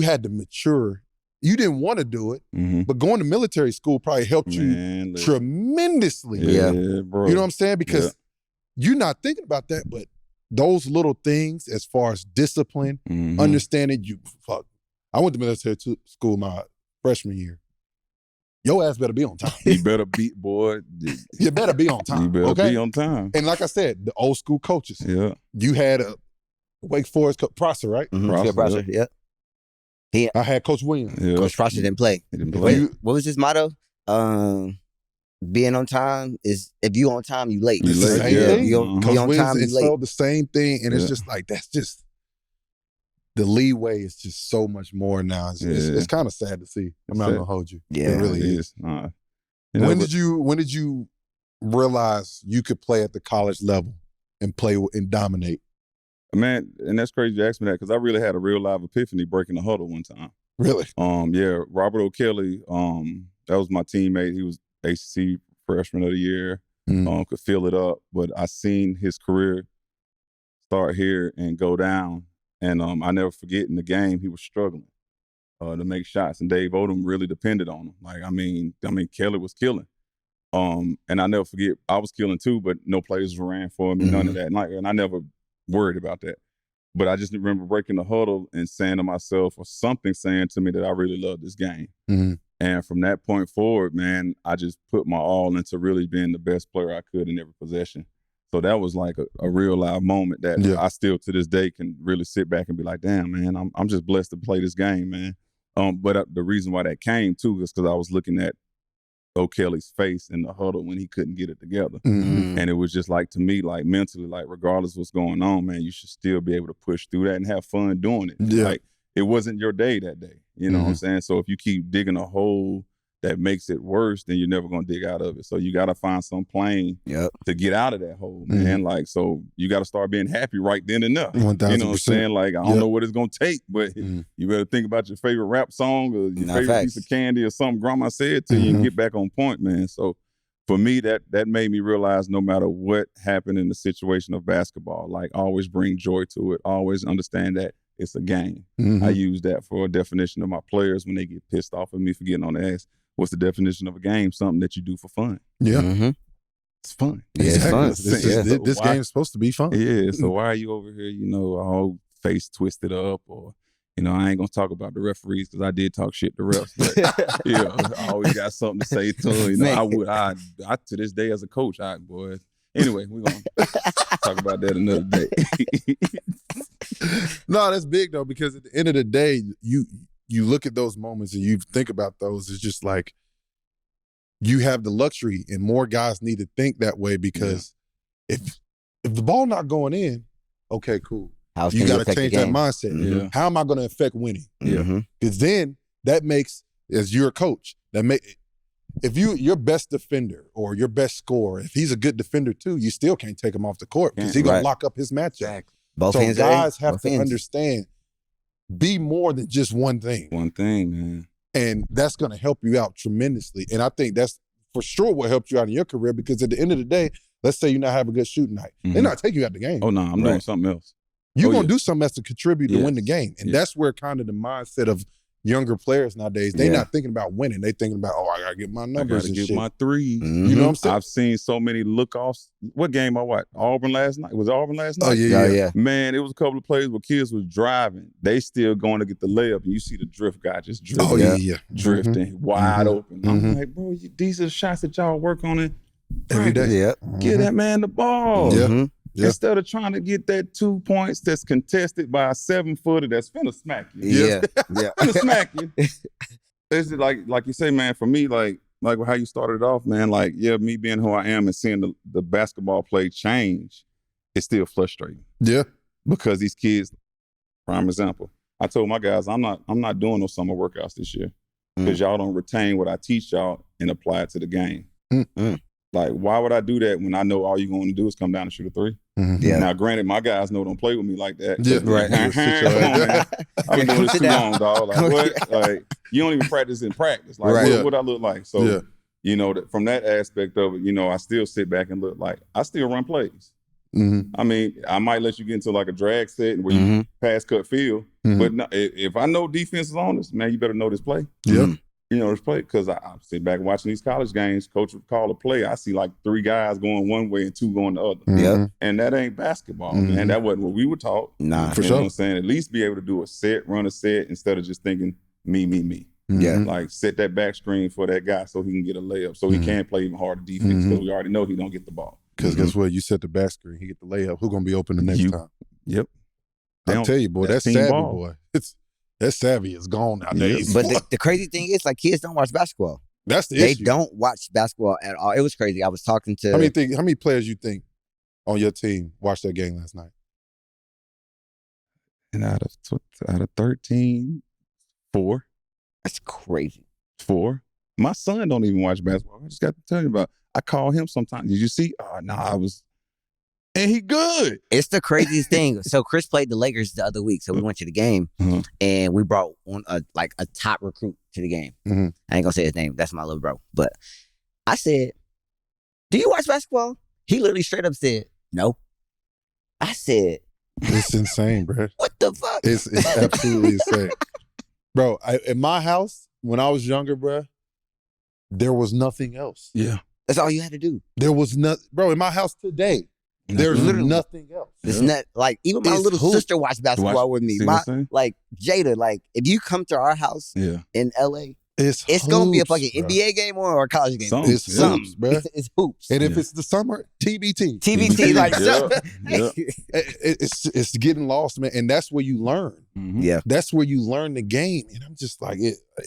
had to mature. You didn't want to do it, but going to military school probably helped you tremendously. Yeah, bro. You know what I'm saying? Because you're not thinking about that, but those little things as far as discipline, understanding I went to military school my freshman year. Your ass better be on time. You better be, boy. You better be on time. You better okay? be on time. And like I said, the old school coaches. Yeah. You had a Wake Forest Prosser, right? Prosser, yeah. I had Coach Williams. Yeah. Coach Prosser didn't play. He didn't play. What was his motto? Being on time is, if you on time, you late. You It's the late, same yeah. thing. You Coach on time, Williams you installed late. the same thing, and it's Yeah. just like that's just the leeway is just so much more now. It's kind of sad to see. I'm not gonna hold you. Yeah, it really is. When did you realize you could play at the college level and play and dominate? Man, and that's crazy you asked me that because I really had a real live epiphany breaking the huddle one time. Really? Yeah, Robert O'Kelly, that was my teammate. He was ACC freshman of the year. Could fill it up, but I seen his career start here and go down. And I never forget in the game he was struggling to make shots, and Dave Odom really depended on him. Like I mean, Kelly was killing. And I never forget I was killing too, but no players ran for me, none of that. And I never worried about that. But I just remember breaking the huddle and saying to myself, or something saying to me that I really love this game. And from that point forward, man, I just put my all into really being the best player I could in every possession. So that was like a real live moment that I still to this day can really sit back and be like, damn, man, I'm just blessed to play this game, man. But the reason why that came too is because I was looking at O'Kelly's face in the huddle when he couldn't get it together. And it was just like, to me, like mentally, like regardless of what's going on, man, you should still be able to push through that and have fun doing it. Yeah. Like it wasn't your day that day. You know what I'm saying? So if you keep digging a hole that makes it worse, then you're never gonna dig out of it. So you gotta find some plane to get out of that hole, man. Like, so you gotta start being happy right then and there. 1000%. You know what I'm saying? Like, I don't know what it's gonna take, but you better think about your favorite rap song or your favorite piece of candy or something grandma said to you and get back on point, man. So for me, that made me realize no matter what happened in the situation of basketball, like always bring joy to it. Always understand that it's a game. I use that for a definition of my players when they get pissed off at me for getting on the ass. What's the definition of a game? Something that you do for fun. Yeah. It's fun. Yeah, it's fun. This game is supposed to be fun. Yeah, so why are you over here, all face twisted up or, I ain't going to talk about the referees because I did talk shit to refs. But, I always got something to say to them. I to this day as a coach, boy. Anyway, we're going to talk about that another day. No, that's big though, because at the end of the day, you look at those moments and you think about those. It's just like you have the luxury, and more guys need to think that way because if the ball not going in, okay, cool. You got to change that mindset. Yeah. How am I going to affect winning? Yeah. Because then that makes, as your coach, if your best defender or your best scorer, if he's a good defender too, you still can't take him off the court because he's going to lock up his matchup. Exactly. So guys have to understand, be more than just one thing. One thing, man. And that's going to help you out tremendously. And I think that's for sure what helped you out in your career, because at the end of the day, let's say you're not having a good shooting night. They're not taking you out the game. Oh, no, I'm doing something else. You're going to do something else to contribute to win the game. And Yes. that's where kind of the mindset of younger players nowadays, they're not thinking about winning. They thinking about, I got to get my numbers and get shit. my threes. You know what I'm saying? I've seen so many look-offs. What game I watched? Auburn last night. Was it Auburn last night? Oh, yeah. Man, it was a couple of plays where kids was driving. They still going to get the layup. And you see the drift guy just drifting. Oh, yeah. Drifting, wide open. I'm like, bro, these are shots that y'all work on it Every day. Yeah. Give that man the ball. Yeah. instead of trying to get that 2 points that's contested by a 7-footer that's finna smack you. Yeah. Finna smack you. It's like you say, man, for me, like how you started it off, man, like, me being who I am and seeing the basketball play change, it's still frustrating. Yeah. Because these kids, prime example, I told my guys, I'm not doing no summer workouts this year because y'all don't retain what I teach y'all and apply it to the game. Like, why would I do that when I know all you're going to do is come down and shoot a three? Yeah. Now, granted, my guys know don't play with me like that. Yeah, right. Come on, man. I've been doing this too long, dog. Like, what? Like, you don't even practice in practice. Like, what I look like? So, from that aspect of it, I still sit back and look like I still run plays. I mean, I might let you get into like a drag set where you pass cut field, but no, if I know defense is on this, man, you better know this play. This play, because I sit back watching these college games, coach would call a play, I see like 3 guys going one way and 2 going the other. And that ain't basketball, man. That wasn't what we were taught. Nah, for sure. You know what I'm saying? At least be able to do a set, run a set, instead of just thinking me. Yeah. Like, set that back screen for that guy so he can get a layup, so he can play even harder defense, because we already know he don't get the ball. Because guess what? You set the back screen, he get the layup. Who's going to be open the next time? Yep. I'll tell you, boy, that's savvy, boy. That savvy is gone nowadays. But the crazy thing is, like, kids don't watch basketball. That's the They issue. don't watch basketball at all. It was crazy. I was talking to... How many players you think on your team watched that game last night? And out of 13, 4. That's crazy. 4. My son don't even watch basketball. I just got to tell you about. I call him sometimes. Did you see? Oh, no, I was. And he good. It's the craziest thing. So Chris played the Lakers the other week. So we went to the game and we brought a top recruit to the game. I ain't gonna say his name. That's my little bro. But I said, "Do you watch basketball?" He literally straight up said, "No." I said, "It's insane, bro. What the fuck?" It's absolutely insane, bro. In my house when I was younger, bro, there was nothing else. Yeah, that's all you had to do. There was nothing, bro. In my house today. There's literally nothing else. It's not like even my little sister watched basketball with me. Like Jada, like if you come to our house in LA, it's gonna be a fucking NBA game or a college game. It's hoops, bro. It's hoops. And if it's the summer, TBT. Like it's getting lost, man. And that's where you learn. Yeah, that's where you learn the game. And I'm just like,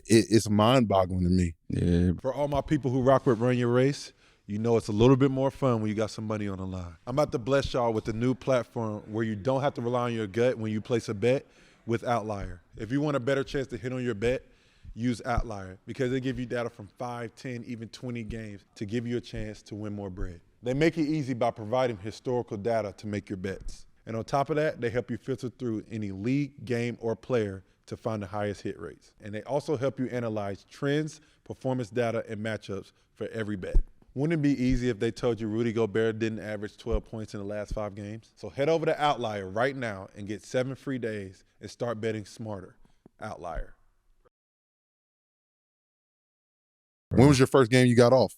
it's mind-boggling to me. Yeah. For all my people who rock with Run Your Race, you know it's a little bit more fun when you got some money on the line. I'm about to bless y'all with a new platform where you don't have to rely on your gut when you place a bet with Outlier. If you want a better chance to hit on your bet, use Outlier because they give you data from 5, 10, even 20 games to give you a chance to win more bread. They make it easy by providing historical data to make your bets. And on top of that, they help you filter through any league, game, or player to find the highest hit rates. And they also help you analyze trends, performance data, and matchups for every bet. Wouldn't it be easy if they told you Rudy Gobert didn't average 12 points in the last 5 games? So head over to Outlier right now and get 7 free days and start betting smarter. Outlier. When was your first game you got off?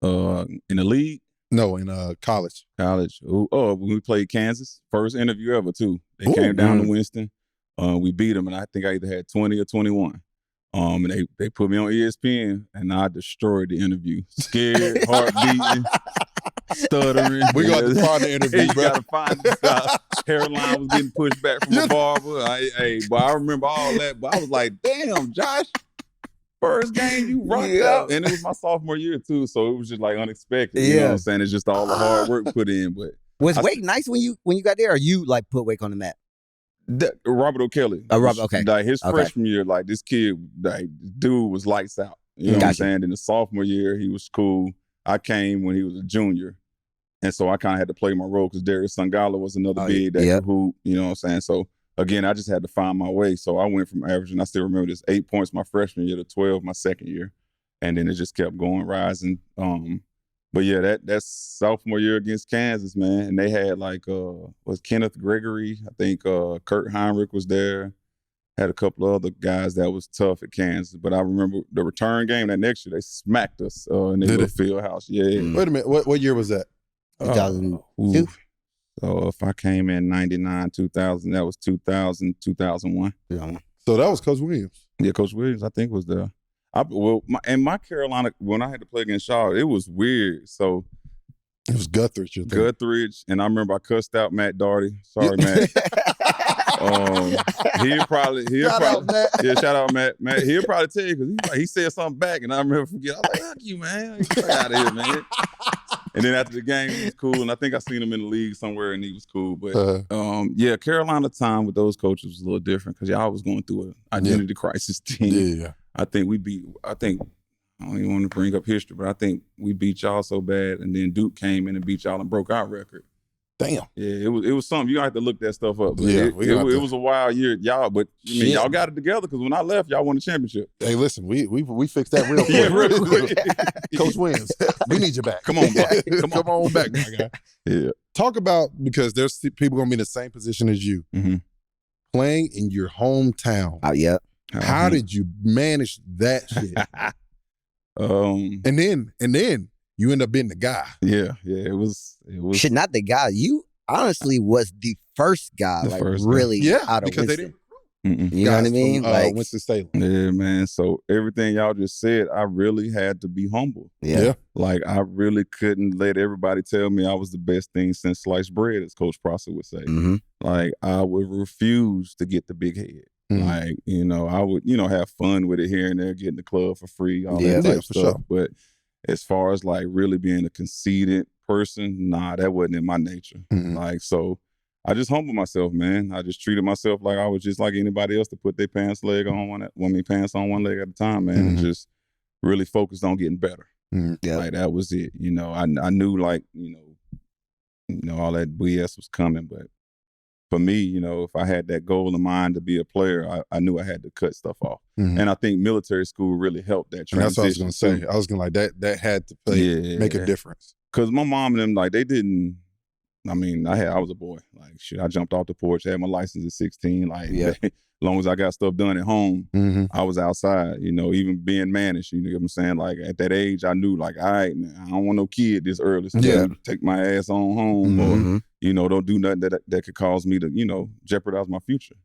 In the league? No, in college. College. When we played Kansas. First interview ever, too. They came down to Winston. We beat them, and I think I either had 20 or 21. And they put me on ESPN, and I destroyed the interview. Scared, heart beating, stuttering. We got to find the interview, You bro. got to find the hairline was getting pushed back from the barber. I remember all that. But I was like, damn, Josh, first game you rocked out. And it was my sophomore year, too, so it was just like unexpected. You know what I'm saying? It's just all the hard work put in. But was Wake nice when you got there, or you like put Wake on the map? Robert O'Kelly. Robert, okay. Like his freshman year, like this kid, like dude was lights out. You know what I'm saying? In the sophomore year, he was cool. I came when he was a junior. And so I kind of had to play my role because Darius Sangala was another big that who, you know what I'm saying? So again, I just had to find my way. So I went from averaging, I still remember this, 8 points my freshman year to 12 my second year. And then it just kept going, rising. But yeah, that's sophomore year against Kansas, man. And they had like, was Kenneth Gregory. I think Kurt Heinrich was there. Had a couple of other guys that was tough at Kansas. But I remember the return game that next year, they smacked us in their little field house. Yeah. Wait a minute. What year was that? 2002. So if I came in 99, 2000, that was 2000, 2001. So that was Coach Williams. Yeah, Coach Williams, I think, was there. My Carolina, when I had to play against Shaw, it was weird. So It was Guthridge. Guthridge, and I remember I cussed out Matt Daugherty. Sorry, Matt. Shout out Matt. Matt, he'll probably tell you because he said something back, and I remember forget. I was like, "Fuck you, man! Get out of here, man!" And then after the game, he was cool, and I think I seen him in the league somewhere, and he was cool. But Carolina time with those coaches was a little different because y'all was going through an identity crisis team. Yeah. I think I don't even want to bring up history, but I think we beat y'all so bad, and then Duke came in and beat y'all and broke our record. Damn. Yeah, it was something. You have to look that stuff up. Yeah, it was a wild year, y'all. But y'all got it together because when I left, y'all won the championship. Hey, listen, we fixed that real quick. Real quick. Coach Williams, we need you back. Come on, back. Come on back, my guy. Yeah. Talk about, because there's people gonna be in the same position as you, playing in your hometown. Oh, yeah. How did you manage that shit? And then you end up being the guy. Yeah, it was. Shit, not the guy. You honestly was the first guy, out of because Winston. they didn't. You know what I mean? From, Winston Salem. Yeah, man. So everything y'all just said, I really had to be humble. Yeah. Like I really couldn't let everybody tell me I was the best thing since sliced bread, as Coach Prosser would say. Like I would refuse to get the big head. Like, I would, have fun with it here and there, get in the club for free, all that type of stuff. Sure. But as far as like really being a conceited person, nah, that wasn't in my nature. Like, so I just humbled myself, man. I just treated myself like I was just like anybody else to put their pants on one leg at a time, man, and just really focused on getting better. Like that was it. I knew like, all that BS was coming, but for me, if I had that goal in mind to be a player, I knew I had to cut stuff off. And I think military school really helped that transition. That's what I was going to say. I was going to like that had to make a difference. Because my mom and them, like, they didn't, I was a boy. Like, shit, I jumped off the porch, had my license at 16. Like, as long as I got stuff done at home, I was outside, even being managed, you know what I'm saying? Like, at that age, I knew, like, all right, man, I don't want no kid this early. So take my ass on home or, don't do nothing that could cause me to, jeopardize my future.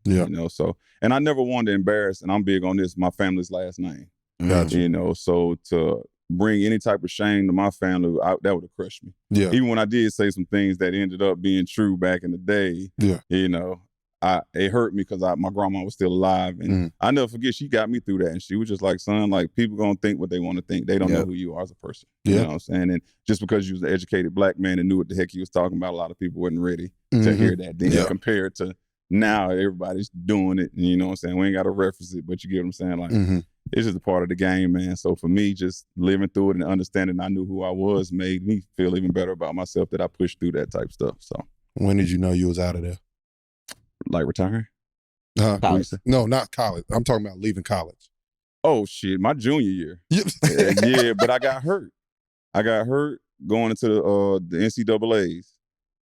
So, and I never wanted to embarrass, and I'm big on this, my family's last name. Gotcha. So to bring any type of shame to my family, that would have crushed me. Yeah. Even when I did say some things that ended up being true back in the day, it hurt me because my grandma was still alive. And I never forget, she got me through that. And she was just like, son, like, people going to think what they want to think. They don't know who you are as a person. You know what I'm saying? And just because you was an educated black man and knew what the heck he was talking about, a lot of people wasn't ready to hear that then compared to now everybody's doing it. And you know what I'm saying? We ain't got to reference it, but you get what I'm saying? Like, it's just a part of the game, man. So for me, just living through it and understanding I knew who I was made me feel even better about myself that I pushed through that type stuff. So when did you know you was out of there? Like retiring? College. No, not college. I'm talking about leaving college. Oh, shit. My junior year. Yeah, but I got hurt. I got hurt going into the NCAAs.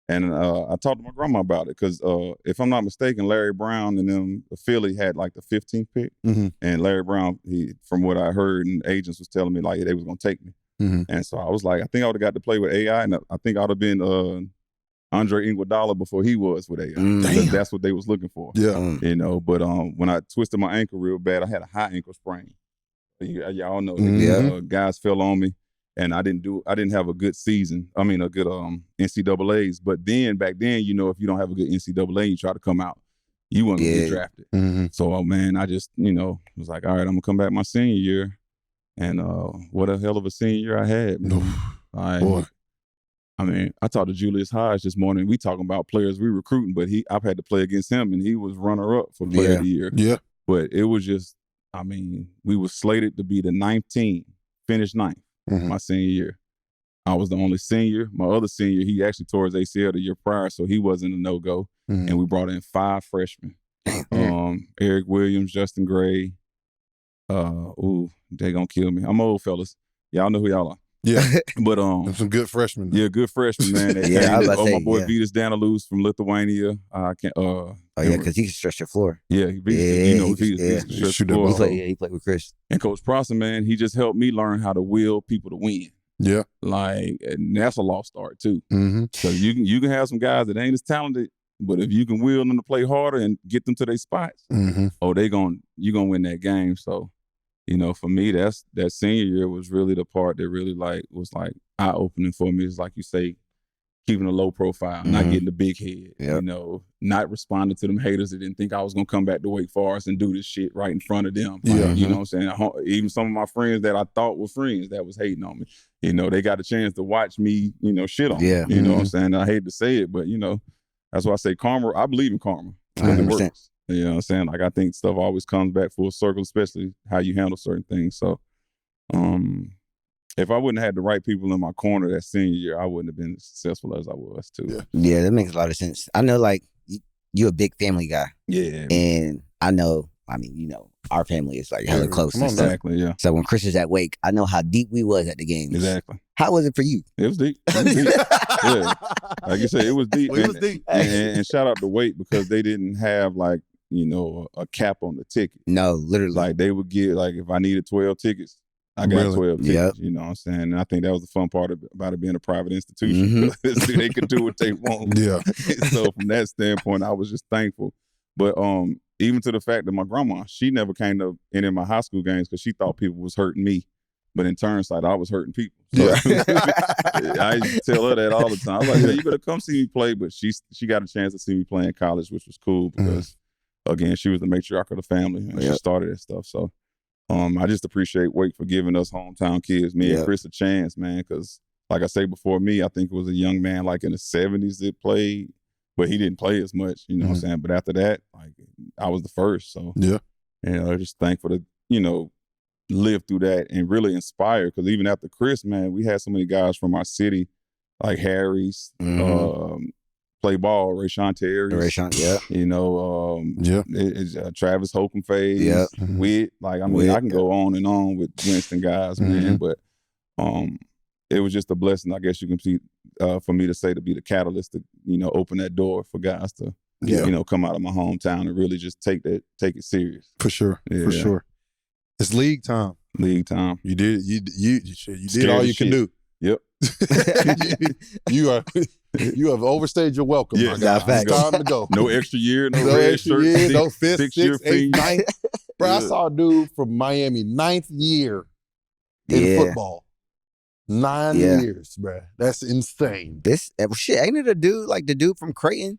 And I talked to my grandma about it because if I'm not mistaken, Larry Brown and them, Philly had like the 15th pick. And Larry Brown, from what I heard, and agents was telling me like they was going to take me. And so I was like, I think I would have got to play with AI, and I think I would have been Andre Iguodala before he was with AI. That's what they was looking for. Yeah. But when I twisted my ankle real bad, I had a high ankle sprain. Y'all know, guys fell on me. And I didn't have a good season. I mean, a good NCAAs. But then, back then, if you don't have a good NCAA, you try to come out, you want to get drafted. So, man, I just, was like, all right, I'm going to come back my senior year. And what a hell of a senior year I had. Boy. I mean, I talked to Julius Hodge this morning. We talking about players we recruiting, but I've had to play against him, and he was runner-up for player of the year. Yeah. But it was just, we were slated to be the 9th team, finished 9th. My senior year. I was the only senior. My other senior, he actually tore his ACL the year prior, so he wasn't a no-go. And we brought in 5 freshmen. Eric Williams, Justin Gray. They gonna kill me. I'm old, fellas. Y'all know who y'all are. Yeah. But some good freshmen. Yeah, good freshmen, man. My boy Vitas Danilus from Lithuania. Because he can stretch your floor. Yeah, he can stretch the floor. He played with Chris. And Coach Prosser, man, he just helped me learn how to will people to win. Yeah. And that's a lost art too. So you can have some guys that ain't as talented, but if you can will them to play harder and get them to their spots, you're gonna win that game. So, for me, that senior year was really the part that really was eye-opening for me. It's like you say, keeping a low profile, not getting the big head, Yep. Not responding to them haters that didn't think I was going to come back to Wake Forest and do this shit right in front of them. Yeah. You know what I'm saying? Even some of my friends that I thought were friends that was hating on me, they got a chance to watch me, shit on me. Yeah. You know what I'm saying? I hate to say it, but, that's why I say karma. I believe in karma. Because it 100%. works. You know what I'm saying? Like, I think stuff always comes back full circle, especially how you handle certain things. So, if I wouldn't have had the right people in my corner that senior year, I wouldn't have been as successful as I was too. Yeah, that makes a lot of sense. I know, like, you're a big family guy. Yeah. And I know, our family is like hella close. And stuff. Exactly, yeah. So when Chris was at Wake, I know how deep we was at the games. Exactly. How was it for you? It was deep. Yeah. Like you said, it was deep. It was deep. And shout out to Wake because they didn't have like, a cap on the ticket. No, literally. Like they would get, like if I needed 12 tickets, I got 12 tickets. Yep. You know what I'm saying? And I think that was the fun part about it being a private institution. They could do what they want. Yeah. So from that standpoint, I was just thankful. But even to the fact that my grandma, she never came to any of my high school games because she thought people was hurting me. But in turn, like I was hurting people. So I used to tell her that all the time. I was like, yeah, you better come see me play. But she got a chance to see me play in college, which was cool because, again, she was the matriarch of the family and she started that stuff. So I just appreciate Wake for giving us hometown kids, me and Chris, a chance, man. Because like I say, before me, I think it was a young man like in the 70s that played, but he didn't play as much, you know what I'm saying? But after that, like I was the first. So, just thankful to, live through that and really inspire. Because even after Chris, man, we had so many guys from our city, like Harry's, play ball, Rayshawn Terry. Travis Holcomb Phase, Witt. Like, I mean, I can go on and on with Winston guys, man. But it was just a blessing, I guess you can see, for me to say, to be the catalyst to, open that door for guys to, come out of my hometown and really just take it serious. For sure. For sure. It's league time. League time. You did all you can do. Yep. You have overstayed your welcome. Yeah, it's time to go. No extra year, no red shirt, no fifth, sixth, eighth, ninth. Bro, Yeah. I saw a dude from Miami, 9th year in football. 9 years, bro. That's insane. Ain't it a dude like the dude from Creighton?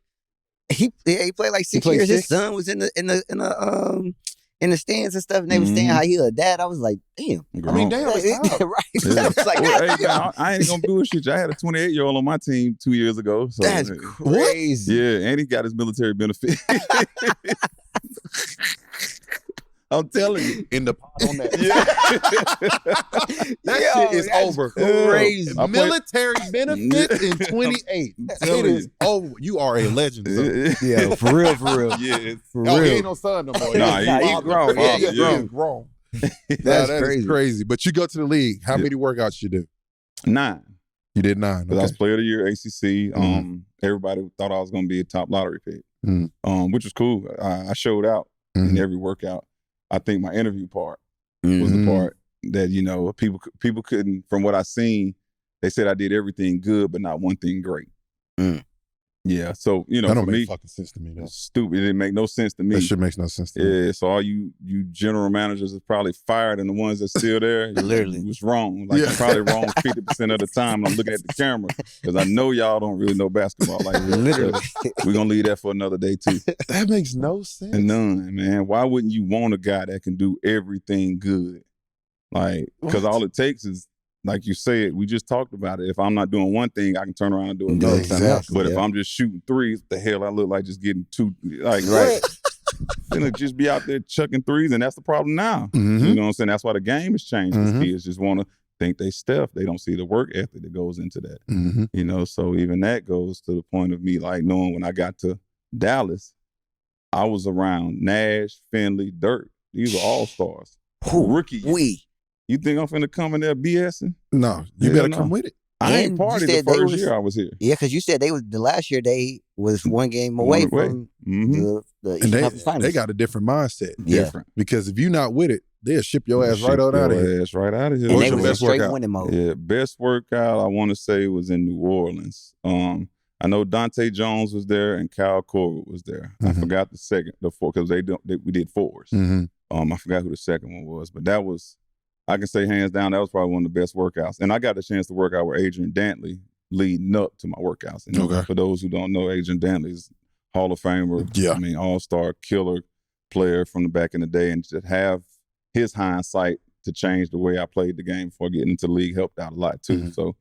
He played like 6 years. His son was in the stands and stuff, and they were saying how he a dad. I was like, damn. I mean, damn, it's time. Right. Yeah. I was like, Well, hey, man, I ain't gonna bullshit you. I had a 28-year-old on my team 2 years ago. So, that's crazy. Yeah, and he got his military benefit. I'm telling you. In the pot on that. That shit is over. Crazy. Military benefits in 28. It is over. You are a legend, son. Yeah, for real. Yeah, For Oh, real. he ain't no son no more. Nah, he's grown. Yeah, Yeah. he's grown. That's that crazy. is crazy. But you go to the league. How many workouts you do? 9. You did 9. Because I was player of the year, ACC. Everybody thought I was going to be a top lottery pick, which was cool. I showed out in every workout. I think my interview part was the part that, people couldn't, from what I seen, they said I did everything good, but not one thing great. Yeah, so, that for don't me, make fucking sense to me, though. stupid. It didn't make no sense to me. That shit makes no sense to me. Yeah, so all you general managers is probably fired, and the ones that's still there, Literally. it was wrong. Like, you're probably wrong 50% of the time. I'm looking at the camera because I know y'all don't really know basketball. Like, Literally. We're going to leave that for another day, too. That makes no sense. None, man. Why wouldn't you want a guy that can do everything good? Like, because all it takes is, like you said, we just talked about it. If I'm not doing one thing, I can turn around and do another. Exactly. But if I'm just shooting threes, the hell I look like just getting two, like, right. Then just be out there chucking threes, and that's the problem now. You know what I'm saying? That's why the game has changed. These kids just want to think they Steph. They don't see the work ethic that goes into that. So even that goes to the point of me, like, knowing when I got to Dallas, I was around Nash, Finley, Dirk. These are all-stars. Rookie year. You think I'm finna come in there BSing? No, you better come with it. I ain't partied the first year I was here. Yeah, because you said the last year they was one game away from the and finals. they got a different mindset. Different. Because if you're not with it, they'll ship your ass right out of here. Ass right out of here. And What's they your was in best straight workout? winning mode. Yeah, best workout I want to say was in New Orleans. I know Dante Jones was there and Kyle Korver was there. I forgot the four, because we did fours. I forgot who the second one was, but that was, I can say hands down, that was probably one of the best workouts. And I got the chance to work out with Adrian Dantley leading up to my workouts. And for those who don't know, Adrian Dantley's Hall of Famer. Yeah. I mean, all-star killer player from the back in the day, and to have his hindsight to change the way I played the game before getting into the league helped out a lot too. So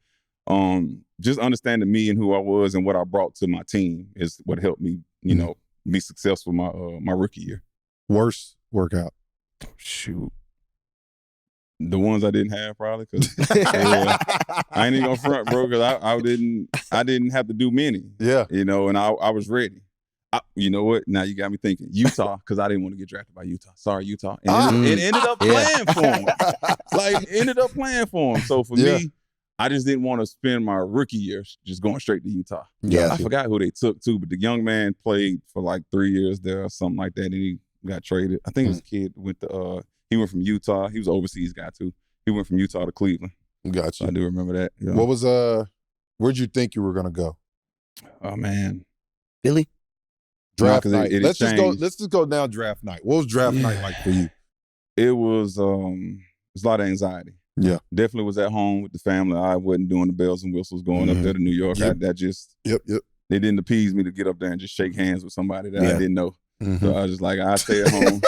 just understanding me and who I was and what I brought to my team is what helped me, you know, be successful my rookie year. Worst workout? Shoot. The ones I didn't have probably, because I ain't even gonna front, bro, because I didn't have to do many. Yeah. You know, and I was ready. You know what? Now you got me thinking. Utah, because I didn't want to get drafted by Utah. Sorry, Utah. And it ended up playing for him. Like, ended up playing for him. So for me, I just didn't want to spend my rookie year just going straight to Utah. Yeah. I forgot who they took too, but the young man played for like 3 years there or something like that, and he got traded. I think it was a kid went to he went from Utah. He was an overseas guy too. He went from Utah to Cleveland. Gotcha. So I do remember that. Yeah. What was where'd you think you were gonna go? Oh man, Philly. Draft night. Let's just go down draft night. What was draft night like for you? It was a lot of anxiety. Yeah. Definitely was at home with the family. I wasn't doing the bells and whistles going up there to New York. Yep. That just Yep. They didn't appease me to get up there and just shake hands with somebody that I didn't know. So I was just like, I stay at home.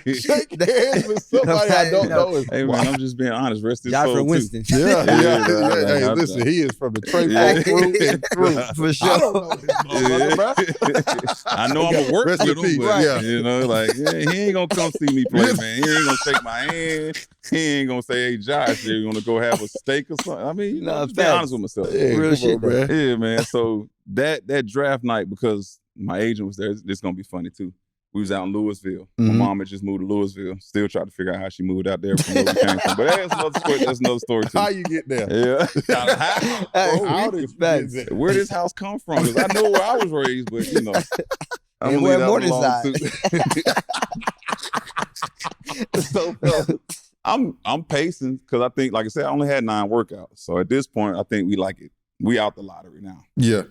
Shake hands with somebody I don't know. Hey man, I'm just being honest. Rest his soul for too. Winston. Yeah. Hey, listen, he is from the Trey through. For sure. I don't know this brother, bro. I know I'm gonna work Rest with in him, peace. but you know, like he ain't gonna come see me play, man. He ain't gonna shake my hand. He ain't gonna say, "Hey, Josh, you wanna go have a steak or something?" I mean, just be honest with myself. Yeah, Real shit, man. Yeah, man. So that draft night, because my agent was there, this gonna be funny too. We was out in Louisville. My mom had just moved to Louisville. Still trying to figure out how she moved out there from where we came from. But that's another story. That's another story too. How you get there? Yeah. How did you get there? Where this house come from? Because I know where I was raised, but you know, I'm where gonna leave that alone too. So I'm pacing because I think, like I said, I only had 9 workouts. So at this point, I think we out the lottery now. Yeah.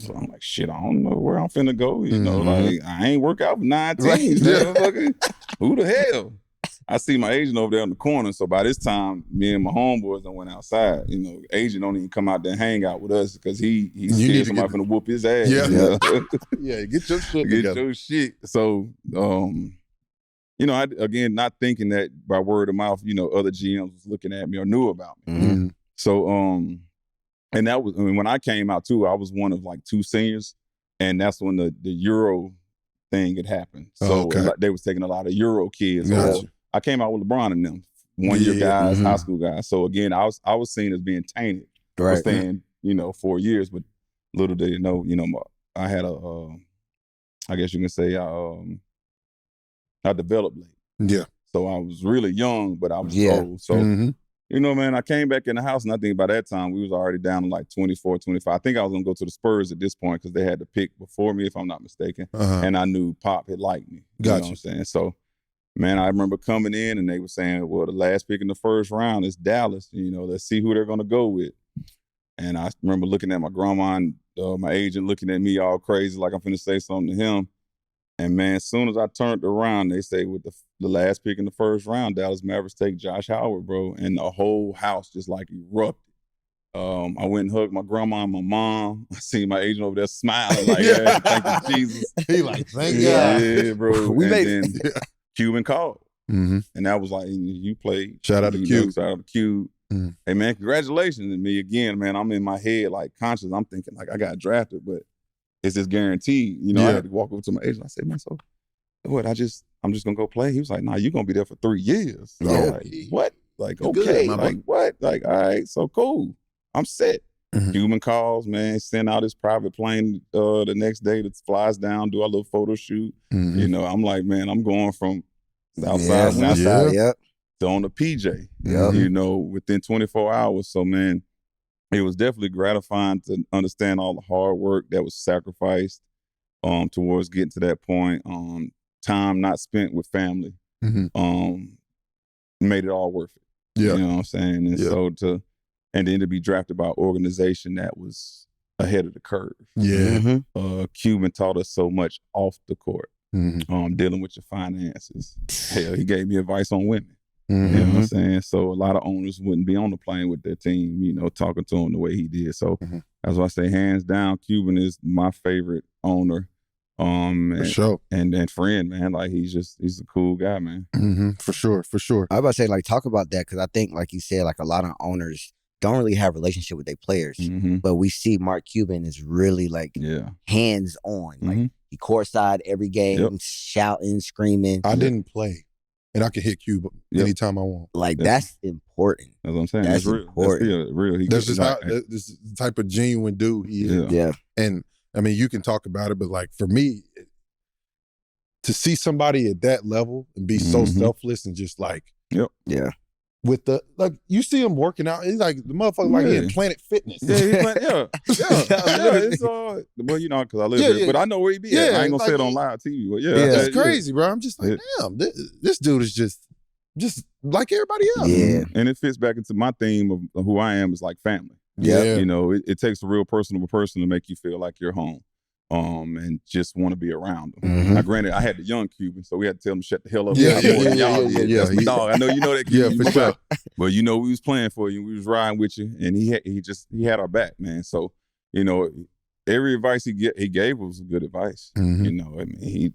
So I'm like, shit, I don't know where I'm finna go. You know, like I ain't work out for 9 teams. Who the hell? I see my agent over there in the corner. So by this time, me and my homeboys done went outside. You know, agent don't even come out there and hang out with us because he's scared somebody finna whoop his ass. Yeah. You know? Yeah, get your shit Get together. your shit. So, you know, again, not thinking that by word of mouth, you know, other GMs was looking at me or knew about me. So, and that was, I mean, when I came out too, I was one of like 2 seniors, and that's when the Euro thing had happened. So they was taking a lot of Euro kids. Gotcha. I came out with LeBron and them, 1-year guys, high school guys. So again, I was seen as being tainted for staying, you know, 4 years. But little did they know, you know, I had I guess you can say I developed late. Yeah. So I was really young, but I was old. So. You know, man, I came back in the house, and I think by that time, we was already down to like 24, 25. I think I was going to go to the Spurs at this point because they had the pick before me, if I'm not mistaken. And I knew Pop had liked me. You know what I'm saying? So, man, I remember coming in, and they were saying, well, the last pick in the first round is Dallas. You know, let's see who they're going to go with. And I remember looking at my grandma and my agent looking at me all crazy like I'm finna say something to him. And, man, as soon as I turned around, they say with the last pick in the first round, Dallas Mavericks take Josh Howard, bro. And the whole house just like erupted. I went and hugged my grandma and my mom. I seen my agent over there smiling like, yeah, thank you, Jesus. He like, thank God. Yeah, bro. We made it. Cuban called. And that was like, you played. Shout out to Q. Shout out to Q. Hey, man, congratulations to me again, man. I'm in my head like conscious. I'm thinking like I got drafted, but it's just guaranteed. You know, I had to walk over to my agent. I said, man, so what? I'm just gonna go play. He was like, nah, you're gonna be there for 3 years. So I'm like, what? Like, You're okay, good, like what? Like, all right, so cool. I'm set. Human calls, man, send out his private plane the next day that flies down, do our little photo shoot. You know, I'm like, man, I'm going from outside to on the PJ. You know, within 24 hours. So, man, it was definitely gratifying to understand all the hard work that was sacrificed towards getting to that point. Time not spent with family made it all worth it. You know what I'm saying? And so and then to be drafted by an organization that was ahead of the curve. Cuban taught us so much off the court, dealing with your finances. Hell, he gave me advice on women. You know what I'm saying? So a lot of owners wouldn't be on the plane with their team, talking to him the way he did. So that's why I say hands down, Cuban is my favorite owner. For sure. And friend, man. Like he's a cool guy, man. For sure. I was about to say, like, talk about that, because I think, like you said, like a lot of owners don't really have a relationship with their players. But we see Mark Cuban is really like hands on. Like he courtside every game, shouting, screaming. I didn't play, and I can hit Cuba anytime I want. Like that's important. That's what I'm saying. That's real. important. That's real. That's just this is the type of genuine dude he is. Yeah. And I mean, you can talk about it, but like for me, to see somebody at that level and be so selfless and just like, with the, like, you see him working out, he's like, the motherfucker like he in Planet Fitness. It's well, because I live here, but I know where he be at. I ain't gonna say it on live TV, but it's crazy, bro. I'm just like, damn, this dude is just like everybody else. Yeah. And it fits back into my theme of who I am is like family. Yeah. It takes a real personable person to make you feel like you're home. And just want to be around them. Now, granted, I had the young Cuban, so we had to tell him to shut the hell up. That's my dog. I know you know that Cuban. For sure. But we was playing for you. We was riding with you, and he had our back, man. So, every advice he gave was good advice. I mean, he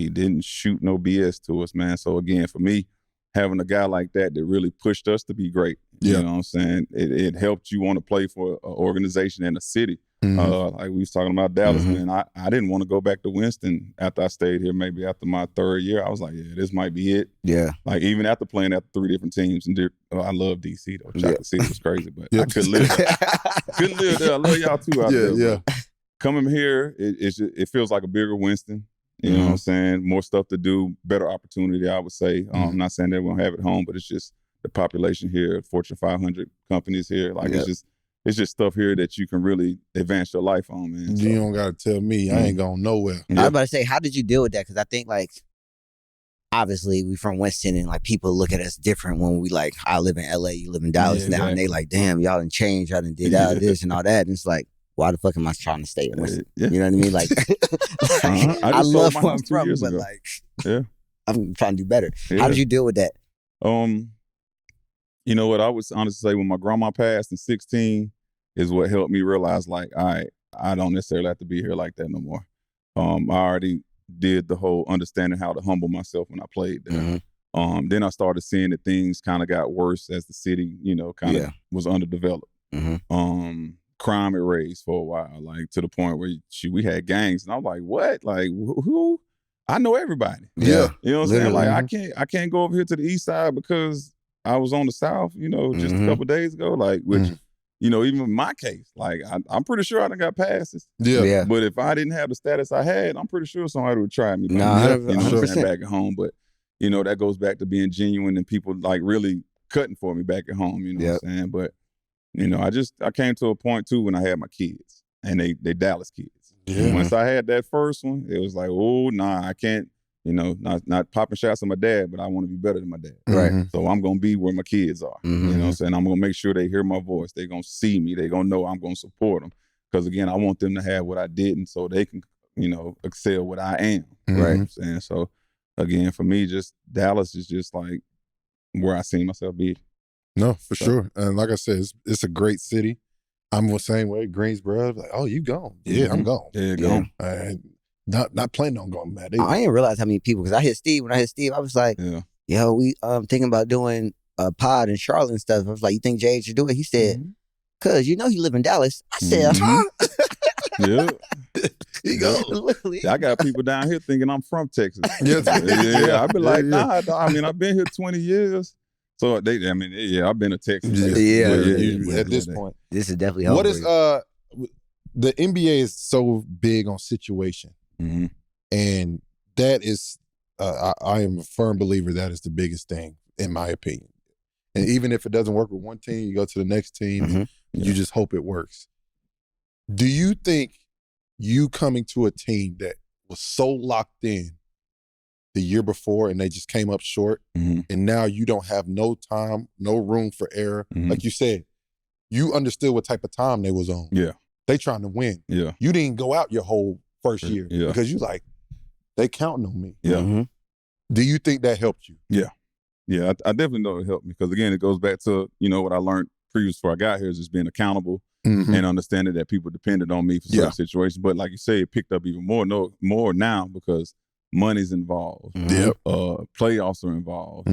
didn't shoot no BS to us, man. So again, for me, having a guy like that really pushed us to be great. You know what I'm saying? It helped you want to play for an organization in a city. Like we was talking about Dallas, man. I didn't want to go back to Winston after I stayed here. Maybe after my third year, I was like, this might be it. Yeah. Like even after playing at 3 different teams, and Dirk, I love DC though. Chocolate City was crazy, but I couldn't live there. Couldn't live there. I love y'all too out there. Yeah. Coming here, it feels like a bigger Winston. You know what I'm saying? More stuff to do, better opportunity, I would say. I'm not saying they won't have it home, but it's just the population here, Fortune 500 companies here. Like it's just stuff here that you can really advance your life on, man. You don't gotta tell me. I ain't going nowhere. I was about to say, how did you deal with that? Because I think, like, obviously we from Winston, and like people look at us different when we like, I live in LA, you live in Dallas now, and they like, damn, y'all done changed, y'all done did all this and all that. And it's like, why the fuck am I trying to stay in Winston? You know what I mean? Like, I love where I'm from, but like, I'm trying to do better. How did you deal with that? You know what I would honestly say, when my grandma passed in 2016 is what helped me realize, like, all right, I don't necessarily have to be here like that no more. I already did the whole understanding how to humble myself when I played there. Then I started seeing that things kind of got worse as the city, kind of was underdeveloped. Crime had raised for a while, like to the point where we had gangs, and I was like, what? Like who? I know everybody. Yeah. You know what I'm saying? Like I can't go over here to the east side because I was on the south, just a couple of days ago. Like, which, even in my case, like I'm pretty sure I done got passes. Yeah. But if I didn't have the status I had, I'm pretty sure somebody would try me. Nah, back at home. But, that goes back to being genuine and people like really cutting for me back at home, what I'm saying? But, I came to a point too when I had my kids, and they Dallas kids. Yeah. Once I had that first one, it was like, oh, nah, I can't, not popping shots at my dad, but I want to be better than my dad. Right. So I'm going to be where my kids are. You know what I'm saying? I'm going to make sure they hear my voice. They're going to see me. They're going to know I'm going to support them. Because, again, I want them to have what I didn't so they can, excel what I am. Right. You know what I'm saying? So, again, for me, just Dallas is just like where I see myself be. No, for sure. And like I said, it's a great city. I'm the same way. Greensboro, like, oh, you gone? Yeah, I'm gone. Yeah, gone. Not planning on going mad. I didn't realize how many people, because I hit Steve. When I hit Steve, I was like, yo, we thinking about doing a pod in Charlotte and stuff. I was like, you think Jay should do it? He said, cause he live in Dallas. I said, huh? Yeah. He go. I got people down here thinking I'm from Texas. I've been like, nah, I mean, I've been here 20 years. So I've been to Texas. At this point. This is definitely helpful. What is the NBA is so big on situation. And that is I am a firm believer that is the biggest thing, in my opinion. And even if it doesn't work with one team, you go to the next team and you just hope it works. Do you think you coming to a team that was so locked in the year before and they just came up short, and now you don't have no time, no room for error? Like you said, you understood what type of time they was on. Yeah. They trying to win. Yeah. You didn't go out your whole first year because you like, they counting on me. Yeah. Do you think that helped you? Yeah. Yeah, I definitely know it helped me because, again, it goes back to, what I learned previous before I got here is just being accountable and understanding that people depended on me for certain situations. But like you say, it picked up even more now because money's involved. Playoffs are involved.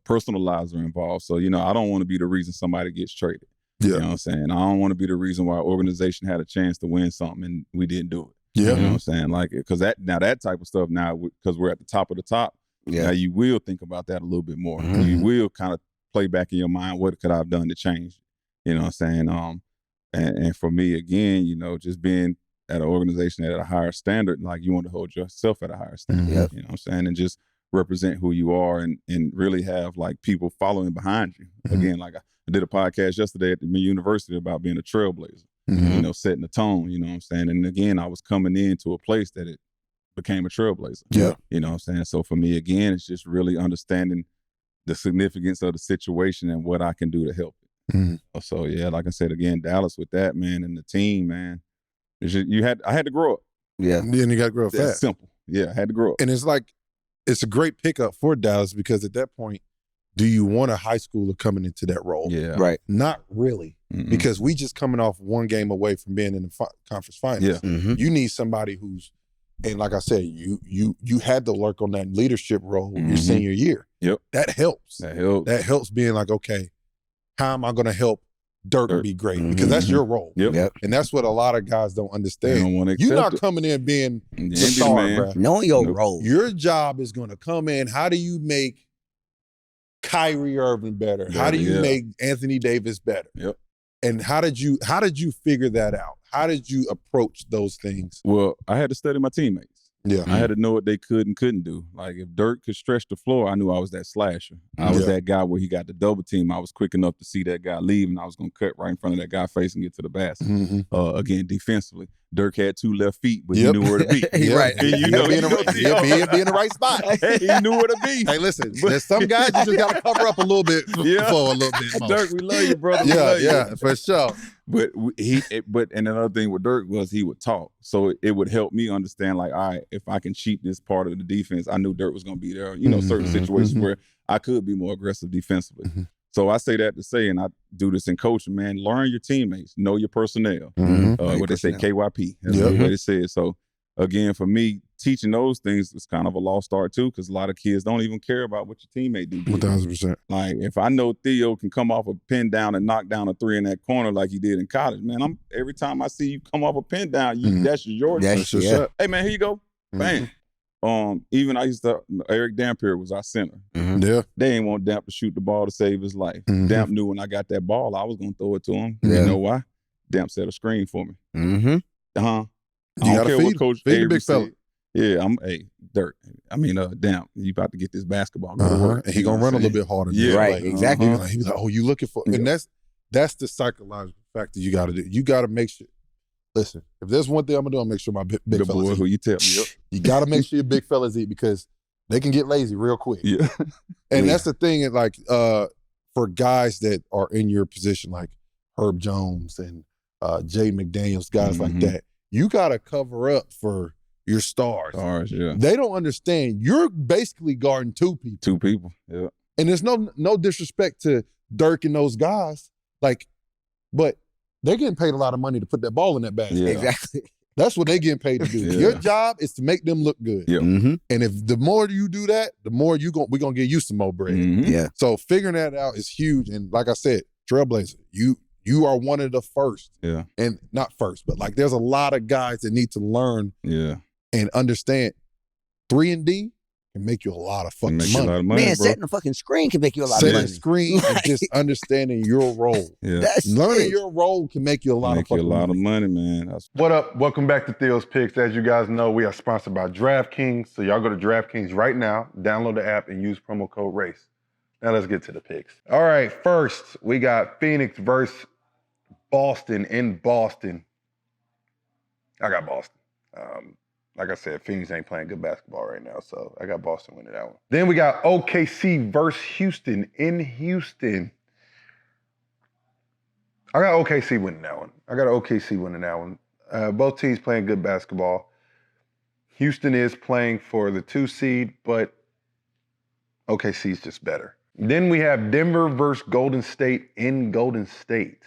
Personal lives are involved. So, I don't want to be the reason somebody gets traded. You know what I'm saying? I don't want to be the reason why an organization had a chance to win something and we didn't do it. You know what I'm saying? Like, because that type of stuff now, because we're at the top of the top, now you will think about that a little bit more. You will kind of play back in your mind, what could I have done to change? You know what I'm saying? And for me, again, just being at an organization at a higher standard, like you want to hold yourself at a higher standard. You know what I'm saying? And just represent who you are and really have like people following behind you. Again, like I did a podcast yesterday at the university about being a trailblazer, setting the tone, you know what I'm saying? And again, I was coming into a place that it became a trailblazer. You know what I'm saying? So for me, again, it's just really understanding the significance of the situation and what I can do to help it. So yeah, like I said, again, Dallas with that, man, and the team, man, it's just, I had to grow up. And you got to grow up fast. Simple. Yeah, I had to grow up. And it's like, it's a great pickup for Dallas because at that point, do you want a high schooler coming into that role? Yeah. Right. Not really, because we just coming off one game away from being in the conference finals. You need somebody who's, and like I said, you had to work on that leadership role your senior year. That helps. That helps being like, okay, how am I going to help Dirk be great? Because that's your role. And that's what a lot of guys don't understand. Don't want to You're not accept coming in being the star, bro. Knowing your role. Your job is going to come in. How do you make Kyrie Irving better? How do you make Anthony Davis better? And how did you figure that out? How did you approach those things? Well, I had to study my teammates. I had to know what they could and couldn't do. Like if Dirk could stretch the floor, I knew I was that slasher. I was that guy where he got the double team. I was quick enough to see that guy leave, and I was going to cut right in front of that guy's face and get to the basket. Again, defensively, Dirk had 2 left feet, but he knew where to be. Right. And be in the right spot. He knew where to be. Hey, listen, there's some guys you just got to cover up a little bit for a little bit more. Dirk, we love you, brother. We love you. For sure. But and another thing with Dirk was he would talk, so it would help me understand. Like, all right, if I can cheat this part of the defense, I knew Dirk was going to be there. Certain situations where I could be more aggressive defensively. So I say that to say, and I do this in coaching, man. Learn your teammates, know your personnel. What they say, KYP. That's what they said. So again, for me, teaching those things is kind of a lost art too, because a lot of kids don't even care about what your teammate do. 1,000%. Like if I know Theo can come off a pin down and knock down a 3 in that corner like he did in college, man, every time I see you come off a pin down, that's your shot. Hey man, here you go. Bang. Even I used to, Eric Dampier was our center. They ain't want Damp to shoot the ball to save his life. Damp knew when I got that ball, I was going to throw it to him. You know why? Damp set a screen for me. You gotta feed the big fella. Yeah, Dirk. Damp, you about to get this basketball. And he gonna run a little bit harder. Right, exactly. He was like, oh, you looking for, and that's the psychological factor you gotta do. You gotta make sure, listen, if there's one thing I'm gonna do, I'll make sure my big fellas boy eat. Who you tell me. You gotta make sure your big fellas eat because they can get lazy real quick. And that's the thing, like, for guys that are in your position, like Herb Jones and Jay McDaniels, guys like that, you gotta cover up for your stars. They don't understand. You're basically guarding 2 people. 2 people. And there's no disrespect to Dirk and those guys, but they're getting paid a lot of money to put that ball in that basket. Exactly. That's what they're getting paid to do. Your job is to make them look good. And if the more you do that, the more we're gonna give you some more bread. So figuring that out is huge. And like I said, Trailblazer, you are one of the first. And not first, but like there's a lot of guys that need to learn and understand 3-and-D can make you a lot of fucking money. Man, setting a fucking screen can make you a lot of money. Setting a screen and just understanding your role. Learning your role can make you a lot of fucking money. Make you a lot of money, man. What up? Welcome back to Theo's Picks. As you guys know, we are sponsored by DraftKings. So y'all go to DraftKings right now, download the app, and use promo code RACE. Now let's get to the picks. All right, first, we got Phoenix versus Boston in Boston. I got Boston. Like I said, Phoenix ain't playing good basketball right now, so I got Boston winning that one. Then we got OKC versus Houston in Houston. I got OKC winning that one. Both teams playing good basketball. Houston is playing for the 2 seed, but OKC's just better. Then we have Denver versus Golden State in Golden State.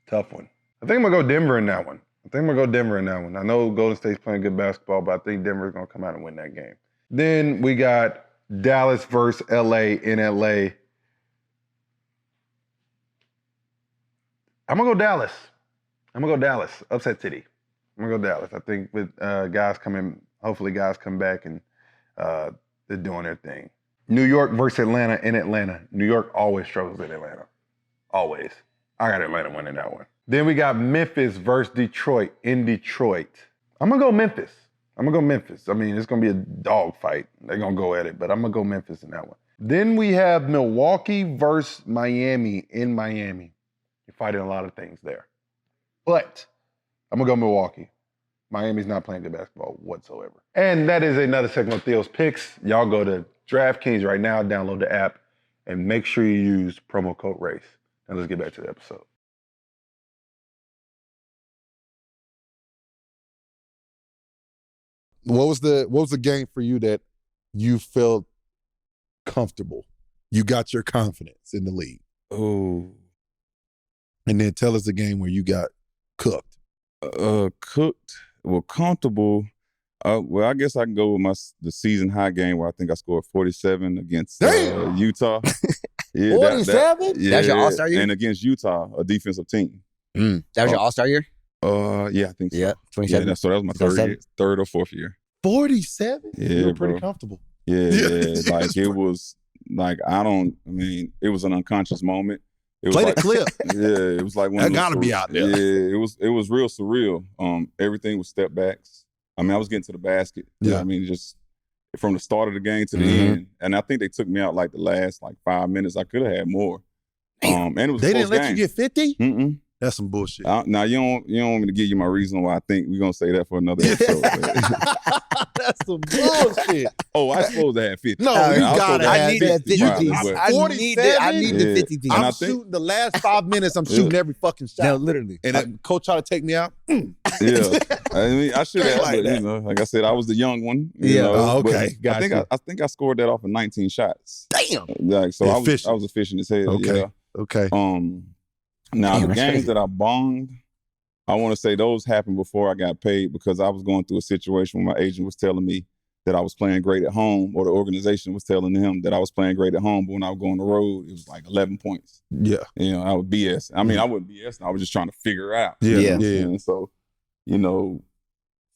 Tough one. I think I'm going to go Denver in that one. I know Golden State's playing good basketball, but I think Denver's going to come out and win that game. Then we got Dallas versus LA in LA. I'm going to go Dallas. Upset City. I'm going to go Dallas. I think with hopefully guys come back and they're doing their thing. New York versus Atlanta in Atlanta. New York always struggles in Atlanta. Always. I got Atlanta winning that one. Then we got Memphis versus Detroit in Detroit. I'm going to go Memphis. I mean, it's going to be a dog fight. They're going to go at it, but I'm going to go Memphis in that one. Then we have Milwaukee versus Miami in Miami. You're fighting a lot of things there. But I'm going to go Milwaukee. Miami's not playing good basketball whatsoever. And that is another segment of Theo's Picks. Y'all go to DraftKings right now, download the app, and make sure you use promo code RACE. Now let's get back to the episode. What was the game for you that you felt comfortable? You got your confidence in the league. Oh. And then tell us the game where you got cooked. Well, comfortable. Well, I guess I can go with the season high game where I think I scored 47 against Utah. Yeah, 47? Yeah, that's your All-Star year? And against Utah, a defensive team. That was your All-Star year? Yeah, I think so. Yeah, 27. Yeah, so that was my third or fourth year. 47? Yeah, you were pretty bro. Comfortable. Yeah. Like it was like it was an unconscious moment. It was Play like, the clip. Yeah, it was like one that of those gotta be out there. Yeah, it was real surreal. Everything was step backs. I mean, I was getting to the basket. Yeah. I mean, just from the start of the game to the end. And I think they took me out like the last 5 minutes. I could have had more. And it was they a didn't close let game. you get 50? Mm-mm. That's some bullshit. Now you don't want me to give you my reason why I think we're gonna say that for another episode. That's some bullshit. Oh, I supposed to have 50. No, I you was gotta supposed to have I need that 50 probably, piece. but- I need the 50 piece. And I I'm think- shooting the last 5 minutes. I'm shooting every fucking shot. No, literally. And if coach tried to take me out. Yeah, I mean, I should have, Like but that. like I said, I was the young one. Yeah. Oh, but okay. Gotcha. I think I scored that off of 19 shots. Damn. Like, so Efficient. I was efficient as hell. Okay. Yeah. Okay. Now Damn, the that's games crazy. that I bombed, I want to say those happened before I got paid because I was going through a situation where my agent was telling me that I was playing great at home, or the organization was telling him that I was playing great at home, but when I would go on the road, it was like 11 points. Yeah. You know, I would BS. I mean, I wouldn't BS. I was just trying to figure it out. Yeah. You know what I'm Yeah. saying? So,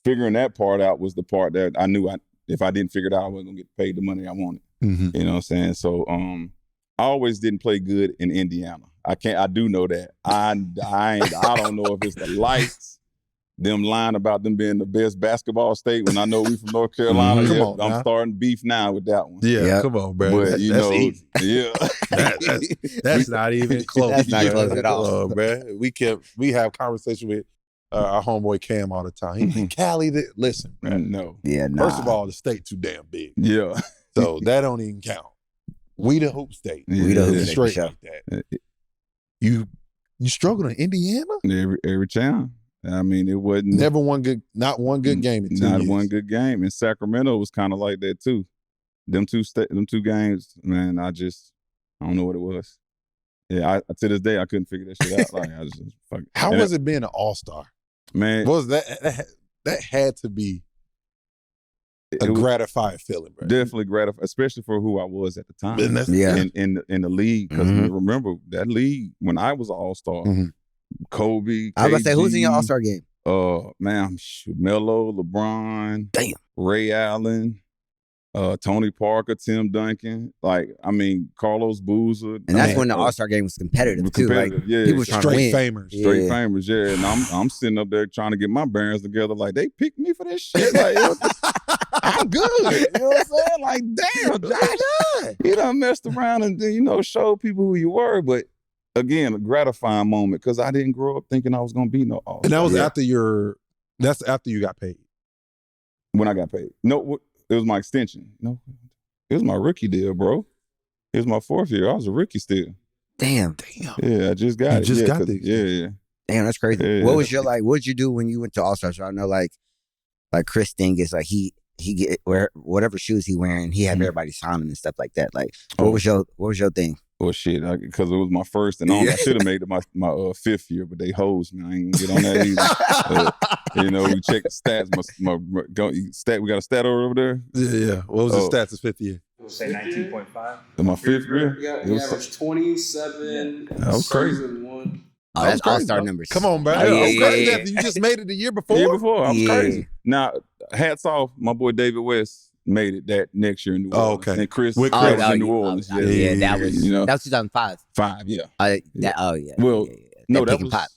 figuring that part out was the part that I knew if I didn't figure it out, I wasn't gonna get paid the money I wanted. Mm-hmm. You know what I'm saying? So, I always didn't play good in Indiana. I do know that. I don't know if it's the lights, them lying about them being the best basketball state when I know we from North Carolina. Come Yeah, on, I'm now. starting beef now with that one. Yeah. Yeah. Come on, bro. But That's easy. yeah. That's not even close. That's not man. close at all. Man. We have conversation with our homeboy Cam all the time. He's like, Cali, listen, man. No. Yeah, nah. First of all, the state too damn big. Yeah. So that don't even count. We the hoop state. We the hoop It's state, for straight sure. like that. You struggled in Indiana? Every time. I mean, it wasn't Never not one good game in 2 not years. one good game. And Sacramento was kind of like that too. Them two games, man. I don't know what it was. Yeah, to this day I couldn't figure that shit out. Like I just fuck. How was it being an all-star? Man, What was that had to be a it was gratifying feeling, bro. definitely gratifying, especially for who I was at the time. And that's- Yeah. In the league, because Mhm. remember that league when I was an all-star, Mhm. Kobe. I was about to say, who's in your KG, All-Star game? Man, Melo, LeBron, Damn. Ray Allen, Tony Parker, Tim Duncan. Like, I mean, Carlos Boozer. And that's when the All-Star game was competitive, too. Like, yeah. people were trying to Straight win. famers. Yeah. Straight famous, yeah. And I'm sitting up there trying to get my bearings together. Like, they picked me for this shit. Like, I'm good. You know what I'm saying? Like, damn, Josh. You done messed around and, showed people who you were. But again, a gratifying moment because I didn't grow up thinking I was going to be no all-star. And that was Yeah. that's after you got paid. When I got paid. No, it was my extension. No, it was my rookie deal, bro. It was my 4th year. I was a rookie still. Damn. Yeah, I just got You it. just yeah, got 'cause- the yeah. Damn, that's crazy. Yeah. What was your, what did you do when you went to All-Star? So I know, like Chris Dingus, like he he get whatever shoes he wearing, he had everybody sign them and stuff like that. Like, what was your thing? Well, shit, because it was my first and only. I should have made it my 5th year, but they hosed me. I ain't gonna get on that either. We checked the stats. We got a stat over there. Yeah. What was the stats of 5th year? We'll say 19.5. In my 5th year, Yeah, he averaged 27. That was crazy. Oh, that's all-star numbers. Come on, bro. Yeah. You just made it the year before. I was crazy. Now, hats off, my boy David West made it that next year in New Orleans. Okay. And Chris With was Chris. in New Orleans. That was that was 2005. 5, yeah. Well, No, that was pop.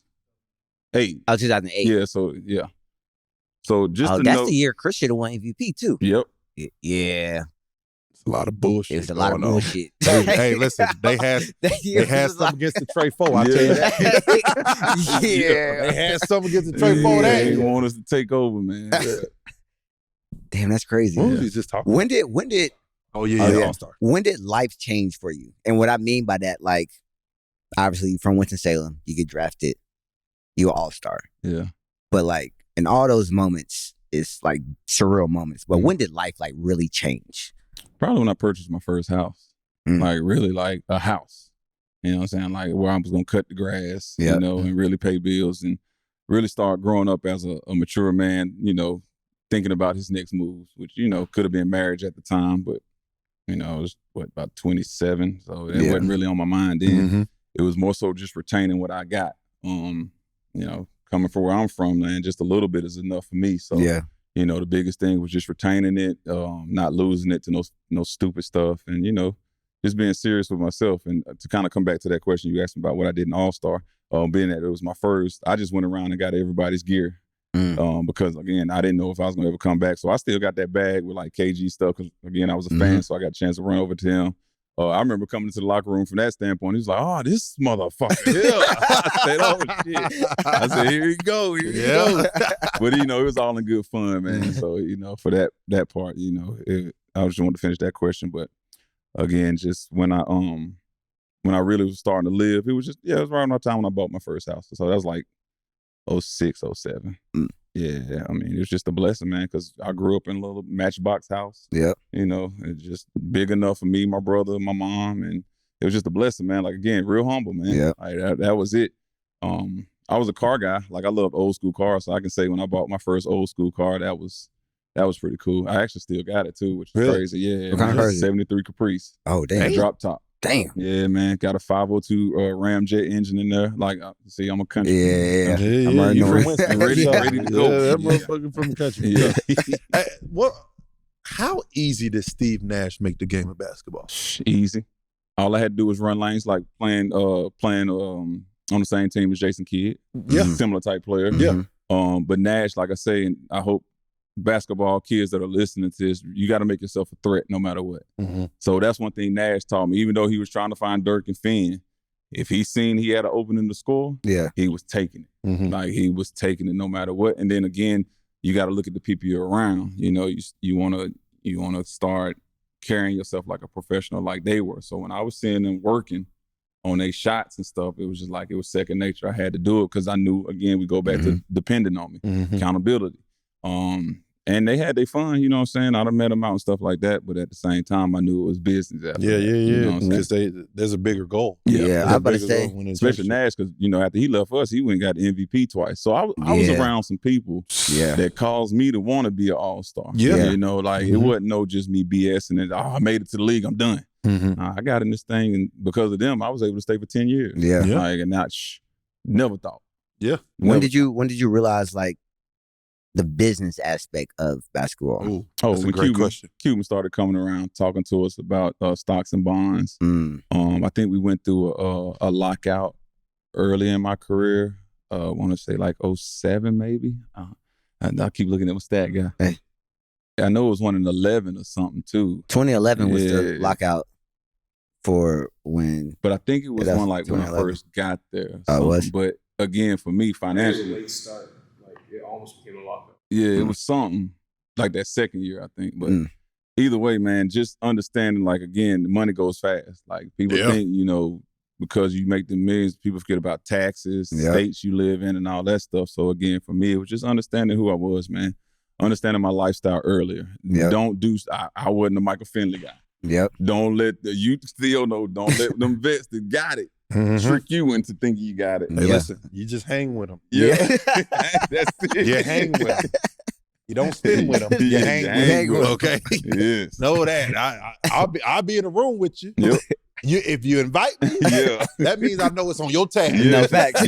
8. Oh, 2008. Yeah, so yeah. So just to that's know, the year Chris should have won MVP too. Yep. Yeah. It's a lot of bullshit. It was a lot of bullshit. Hey, listen, they had something against the Trey 4. I'll tell you that. Yeah. They had something against the Trey 4. They want us to take over, man. Damn, that's crazy. What was he just talking? When did Oh yeah, All-Star. when did life change for you? And what I mean by that, like, obviously from Winston-Salem, you get drafted, you're an all-star. Yeah. But like in all those moments, it's like surreal moments. But when did life like really change? Probably when I purchased my first house. Like really like a house. You know what I'm saying? Like where I was gonna cut the grass, you know, and really pay bills and really start growing up as a mature man, you know, thinking about his next moves, which, you know, could have been marriage at the time, but, you know, I was, about 27, so it wasn't really on my mind then. It was more so just retaining what I got. You know, coming from where I'm from, man, just a little bit is enough for me. So, you know, the biggest thing was just retaining it, not losing it to no stupid stuff, and, you know, just being serious with myself. And to kind of come back to that question you asked me about what I did in All-Star, being that it was my first, I just went around and got everybody's gear. Because again, I didn't know if I was gonna ever come back, so I still got that bag with like KG stuff. Because again, I was a fan, so I got a chance to run over to him. I remember coming into the locker room from that standpoint. He was like, "Oh, this motherfucker!" I said, "Oh shit!" I said, "Here you go, here you go." But you know, it was all in good fun, man. So you know, for that part, you know, I just wanted to finish that question. But again, just when I really was starting to live, it was just it was right around the time when I bought my first house. So that was like 06, 07. Yeah, I mean, it was just a blessing, man, because I grew up in a little matchbox house. Yeah. You know, it's just big enough for me, my brother, my mom, and it was just a blessing, man. Like, again, real humble, man. Yeah. Like, that was it. I was a car guy. Like, I loved old school cars, so I can say when I bought my first old school car, that was pretty cool. I actually still got it, too, which is crazy. Yeah. What kind of car is it? 73 Caprice. Oh, damn. Drop top. Damn. Yeah, man. Got a 502 Ram jet engine in there. Like, see, I'm a country. Yeah. I'm ready to go. Yeah, that motherfucker from the country. Yeah. Hey, how easy did Steve Nash make the game of basketball? Easy. All I had to do was run lanes, like playing on the same team as Jason Kidd. Yeah. Similar type player. Yeah. But Nash, like I say, and I hope basketball kids that are listening to this, you got to make yourself a threat no matter what. So that's one thing Nash taught me. Even though he was trying to find Dirk and Finn, if he seen he had an opening to score, he was taking it. Like, he was taking it no matter what. And then again, you got to look at the people you're around. You know, you want to start carrying yourself like a professional, like they were. So when I was seeing them working on their shots and stuff, it was just like it was second nature. I had to do it because I knew, again, we go back to depending on me, accountability. And they had their fun, you know what I'm saying? I done met them out and stuff like that, but at the same time, I knew it was business after that. You know Because there's a bigger goal. Yeah, I was about to say. Especially Nash, because, you know, after he left us, he went and got the MVP twice. So I was around some people that caused me to want to be an all-star. You know, like, it wasn't no just me BSing it. I made it to the league, I'm done. I got in this thing, and because of them, I was able to stay for 10 years. Like, and not, never thought. When did you realize, like, the business aspect of basketball? That's a great question. Cuban started coming around talking to us about stocks and bonds. I think we went through a lockout early in my career. I want to say like 07 maybe. I keep looking at my stat guy. Hey. I know it was one in 11 or something too. 2011 was the lockout for when. But I think it was one like when I first got there. It was. But again, for me, financially. It was a late start. It almost became a lockout. Yeah, it was something like that second year, I think. But either way, man, just understanding, like, again, the money goes fast. Like, people think, you know, because you make the millions, people forget about taxes, states you live in, and all that stuff. So, again, for me, it was just understanding who I was, man. understanding my lifestyle earlier. Yep. Don't do. I wasn't a Michael Finley guy. Yep. Don't let you still know. Don't let them vets that got it trick you into thinking you got it. Hey, listen, you just hang with them. Yeah, that's it. You hang with them. You don't spin with them. You hang with them. Okay. Yes. Know that. I'll be in the room with you. Yep. If you invite me, that means I know it's on your tab. No facts.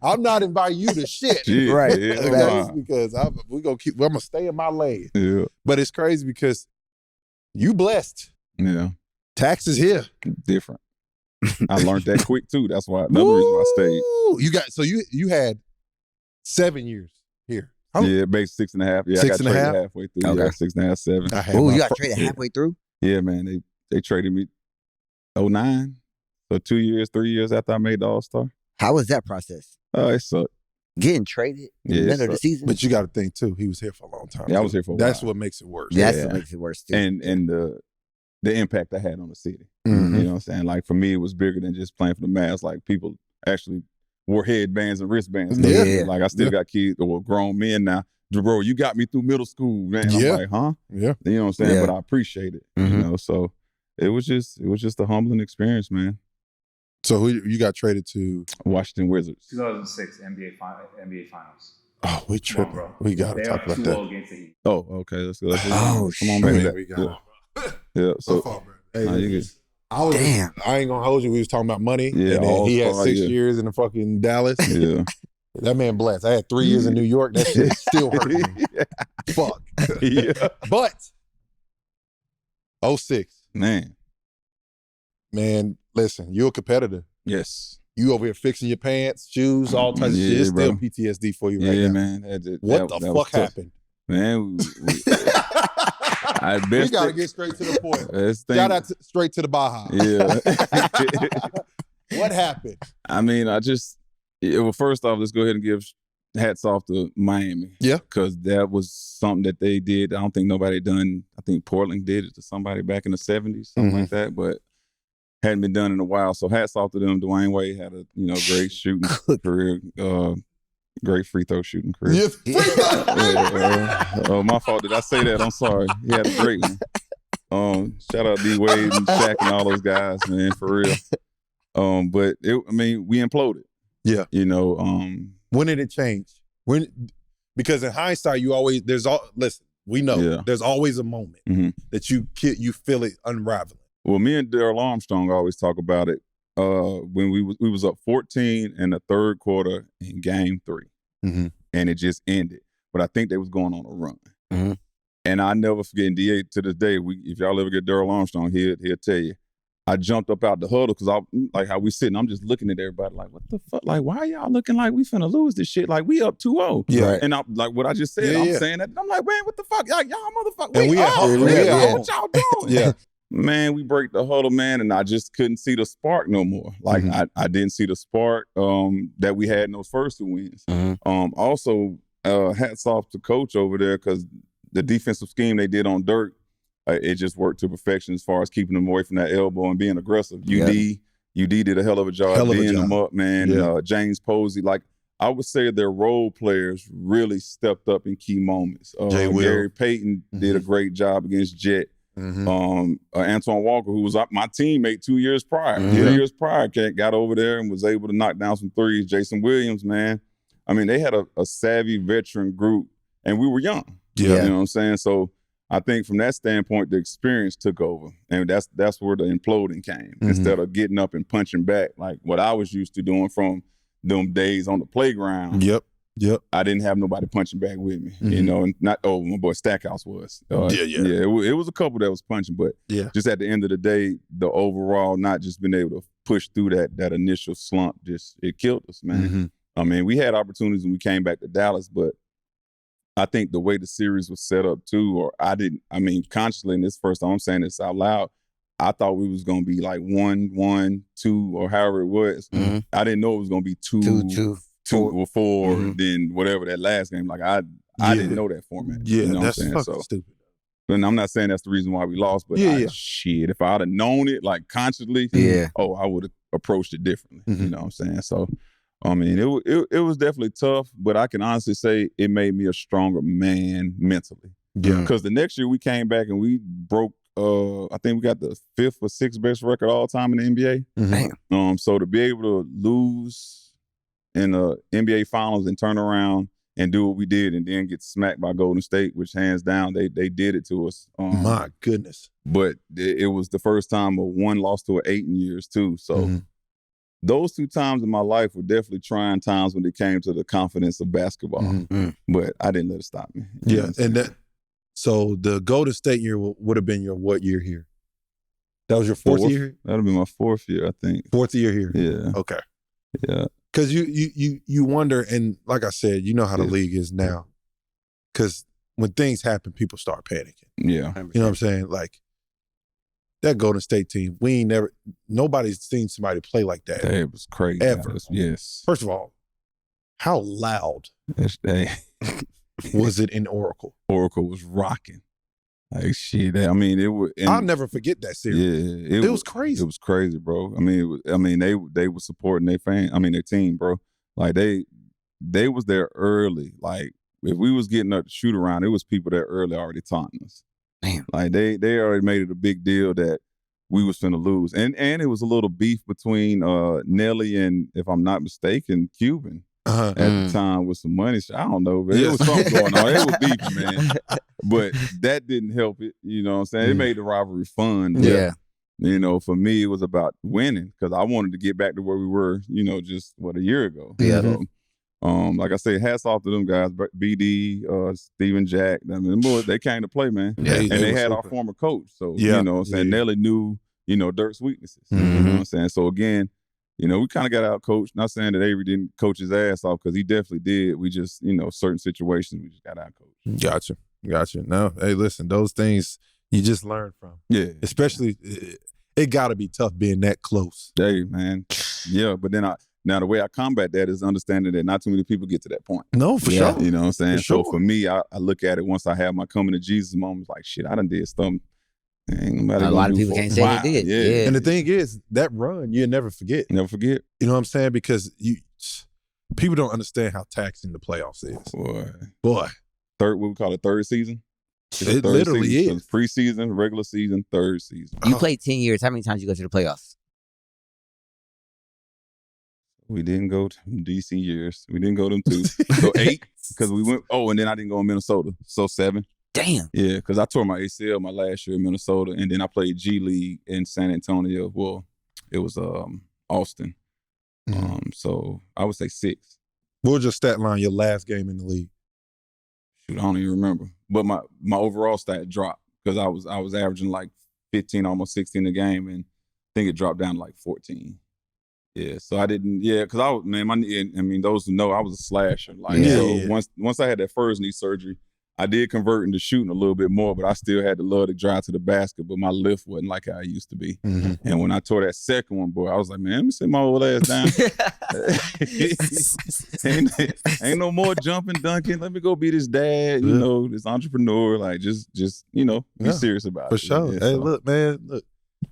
I'm not inviting you to shit. Right. Because I'm gonna stay in my lane. Yeah. But it's crazy because you blessed. Yeah. Taxes here. Different. I learned that quick too. That's why another reason why I stayed. You had 7 years here. Yeah, basically 6.5. Yeah, 6.5? I got traded halfway through. Okay. Yeah, 6.5, 7. Oh, you got traded halfway through? Yeah, man. They traded me 2009. So 2 years, 3 years after I made the All-Star. How was that process? Oh, it sucked. Getting traded in the middle of the season? But you got to think too, he was here for a long time. Yeah, I was here for a while. That's what makes it worse. That's what makes it worse too. And the impact I had on the city. Mm-hmm. You know what I'm saying? Like for me, it was bigger than just playing for the Mavs. Like people actually wore headbands and wristbands. Yeah. Like I still got kids or grown men now. Bro, you got me through middle school, man. I'm like, huh? Yeah. You know what I'm saying? Yeah. But I appreciate it. Mm-hmm. You know, so it was just a humbling experience, man. So who you got traded to? Washington Wizards. 2006 NBA Finals. Oh, we tripping. Bro. We got to talk about that. Against the Heat. Oh, okay. Let's go. Oh, come on, Man, baby. we got Yeah. So Hey, nah, you good. Damn. I ain't gonna hold you. We was talking about money. Yeah, And then he had all-star, 6 yeah. years in the fucking Dallas. Yeah. That man blessed. I had 3 years in New York. That shit still hurt me. Fuck. Yeah. But 06, Man. listen, you're a competitor. Yes. You over here fixing your pants, shoes, all types of shit. It's still bro. PTSD for you right Yeah, now. man. What the that fuck was tough. happened? Man, We got to get straight to the point. Shout out straight to the Baja. Yeah. What happened? I mean, well, first off, let's go ahead and give hats off to Miami. Yeah. Because that was something that they did. I don't think nobody done. I think Portland did it to somebody back in the 70s, something like that, but hadn't been done in a while. So hats off to them. Dwayne Wade had a great shooting career, great free throw shooting career. Yes. My fault. Did I say that? I'm sorry. He had a great one. Shout out D Wade and Shaq and all those guys, man, for real. But we imploded. Yeah. You know, When did it change? Because in hindsight, listen, we know there's always a moment that you feel it unraveling. Well, me and Daryl Armstrong always talk about it when we was up 14 in the third quarter in game 3. And it just ended. But I think they was going on a run. And I never forget, and DA to this day, if y'all ever get Daryl Armstrong, he'll tell you, I jumped up out the huddle because like how we sitting, I'm just looking at everybody like, what the fuck? Like, why y'all looking like we finna lose this shit? Like, we up 2-0. Yeah. And I'm like, what I just said, I'm saying that. I'm like, man, what the fuck? Like, y'all motherfuckers, And we at home. what y'all doing? Yeah. Man, we break the huddle, man, and I just couldn't see the spark no more. Like, I didn't see the spark that we had in those first 2 wins. Also, hats off to coach over there because the defensive scheme they did on Dirk, it just worked to perfection as far as keeping them away from that elbow and being aggressive. UD did a hell of a job being them up, man. Yeah. James Posey, like I would say their role players really stepped up in key moments. Gary Payton did a great job against Jet. Antoine Walker, who was my teammate 2 years prior. 3 years prior, got over there and was able to knock down some threes. Jason Williams, man. I mean, they had a savvy veteran group, and we were young. Yeah. You know what I'm saying? So I think from that standpoint, the experience took over. And that's where the imploding came. Instead of getting up and punching back, like what I was used to doing from them days on the playground. Yep. I didn't have nobody punching back with me, you know, and my boy Stackhouse was. It was a couple that was punching, but just at the end of the day, the overall not just being able to push through that initial slump, it killed us, man. I mean, we had opportunities when we came back to Dallas, but I think the way the series was set up too, consciously, and this first time I'm saying this out loud, I thought we was going to be like 1-1, 2, or however it was. I didn't know it was going to be 2 or 4, then whatever that last game. Like I didn't know that format. Yeah, you know that's what I'm saying? fucking stupid. And I'm not saying that's the reason why we lost, but shit, if I'd have known it like consciously, I would have approached it differently. You know what I'm saying? So I mean, it was definitely tough, but I can honestly say it made me a stronger man mentally. Yeah. Because the next year we came back and we broke, I think we got the 5th or 6th best record all time in the NBA. Mm-hmm. So to be able to lose in the NBA Finals and turn around and do what we did and then get smacked by Golden State, which hands down, they did it to us. My goodness. But it was the first time of one loss to an 8 in years too. So those 2 times in my life were definitely trying times when it came to the confidence of basketball. But I didn't let it stop me. Yeah, and so the Golden State year would have been your what year here? That was your fourth year? That would have been my 4th year, I think. 4th year here? Yeah. Okay. Yeah. Because you wonder, and like I said, you know how the league is now. Because when things happen, people start panicking. Yeah. You know what I'm saying? Like, that Golden State team, nobody's seen somebody play like that. It was crazy. Ever. Yes. First of all, how loud was it in Oracle? Oracle was rocking. Like, shit. I mean, it was. I'll never forget that series. Yeah. It was crazy. It was crazy, bro. I mean, they were supporting their their team, bro. Like, they was there early. Like, if we was getting up to shoot around, it was people there early already taunting us. Man. Like, they already made it a big deal that we was finna lose. And it was a little beef between Nelly and, if I'm not mistaken, Cuban. At the time with some money. I don't know, but it was something going on. It was beefing, man. But that didn't help it. You know what I'm saying? It made the rivalry fun. But, you know, for me, it was about winning because I wanted to get back to where we were, you know, just, a year ago. Yeah. So, like I said, hats off to them guys, BD, Steven Jack. I mean, boys, they came to play, man. Yeah, and they had super. our former coach. So, you know what I'm saying? Nelly knew, you know, Dirk's weaknesses. You know what I'm saying? So, again, you know, we kind of got out coached. Not saying that Avery didn't coach his ass off because he definitely did. We just, you know, certain situations we just got out coached. Gotcha. No, hey, listen, those things you just learn from. Yeah. Especially, it got to be tough being that close. Hey, man. Yeah, but then now the way I combat that is understanding that not too many people get to that point. No, for sure. You know what I'm saying? For So for me, I look at it once I have my coming to Jesus moments like, shit, I done did something. Ain't nobody A lot of people can't say they did. Yeah. And the thing is, that run, you'll never forget. Never forget. You know what I'm saying? Because people don't understand how taxing the playoffs is. Boy. What we call it, third season? It literally season. is. So preseason, regular season, third season. You played 10 years. How many times you go to the playoffs? We didn't go to DC years. We didn't go to them 2. So 8, because we went, and then I didn't go in Minnesota. So 7. Damn. Yeah, because I tore my ACL my last year in Minnesota, and then I played G League in San Antonio. Well, it was Austin. So I would say 6. What was your stat line your last game in the league? Shoot, I don't even remember. But my overall stat dropped because I was averaging like 15, almost 16 a game, and I think it dropped down to like 14. Yeah, so I didn't. Yeah, because those who know, I was a slasher. Like, so once I had that first knee surgery, I did convert into shooting a little bit more, but I still had the love to drive to the basket, but my lift wasn't like how it used to be. And when I tore that second one, boy, I was like, man, let me sit my old ass down. ain't no more jumping, dunking. Let me go be this dad, you know, this entrepreneur. Like, just you know, be serious about it. For sure. Yeah, hey, look, man,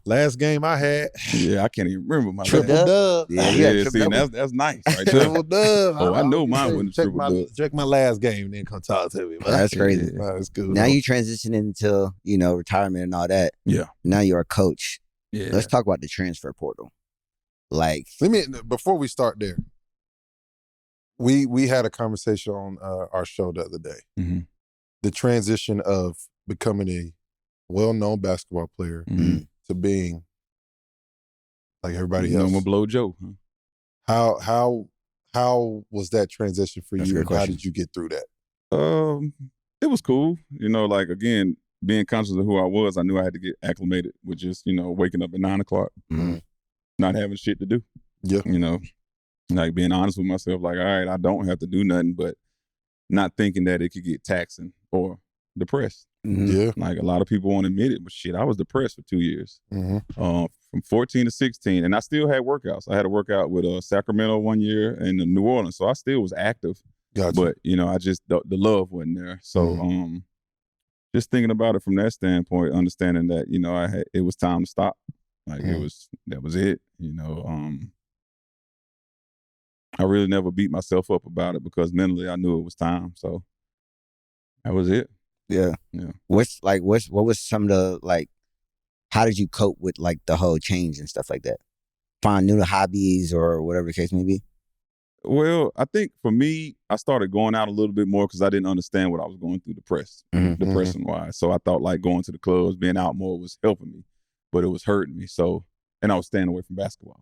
last game I had. Yeah, I can't even remember my triple dub. Yeah, see, that's nice. Right there. Triple dub. Oh, I know mine wasn't triple dub. Check my last game and then come talk to me. Man. That's crazy. That's cool. Now you transitioning into, you know, retirement and all that. Yeah. Now you're a coach. Yeah. Let's talk about the transfer portal. Like, before we start there, we had a conversation on our show the other day. The transition of becoming a well-known basketball player to being like everybody else. I'm gonna blow Joe. How was that transition for you? And how did you get through that? It was cool. You know, like, again, being conscious of who I was, I knew I had to get acclimated with just, you know, waking up at 9 o'clock, not having shit to do. Yeah. You know, like being honest with myself, like, all right, I don't have to do nothing, but not thinking that it could get taxing or depressed. Yeah. Like, a lot of people won't admit it, but shit, I was depressed for 2 years. From 14 to 16. And I still had workouts. I had a workout with Sacramento one year and New Orleans. So I still was active. Gotcha. But, you know, I just, the love wasn't there. So just thinking about it from that standpoint, understanding that, you know, it was time to stop. Like, that was it. You know, I really never beat myself up about it because mentally I knew it was time. So that was it. Yeah. What was some of the, like, how did you cope with like the whole change and stuff like that? Find new hobbies or whatever the case may be? Well, I think for me, I started going out a little bit more because I didn't understand what I was going through depression-wise. So I thought like going to the clubs, being out more was helping me, but it was hurting me. So, and I was staying away from basketball.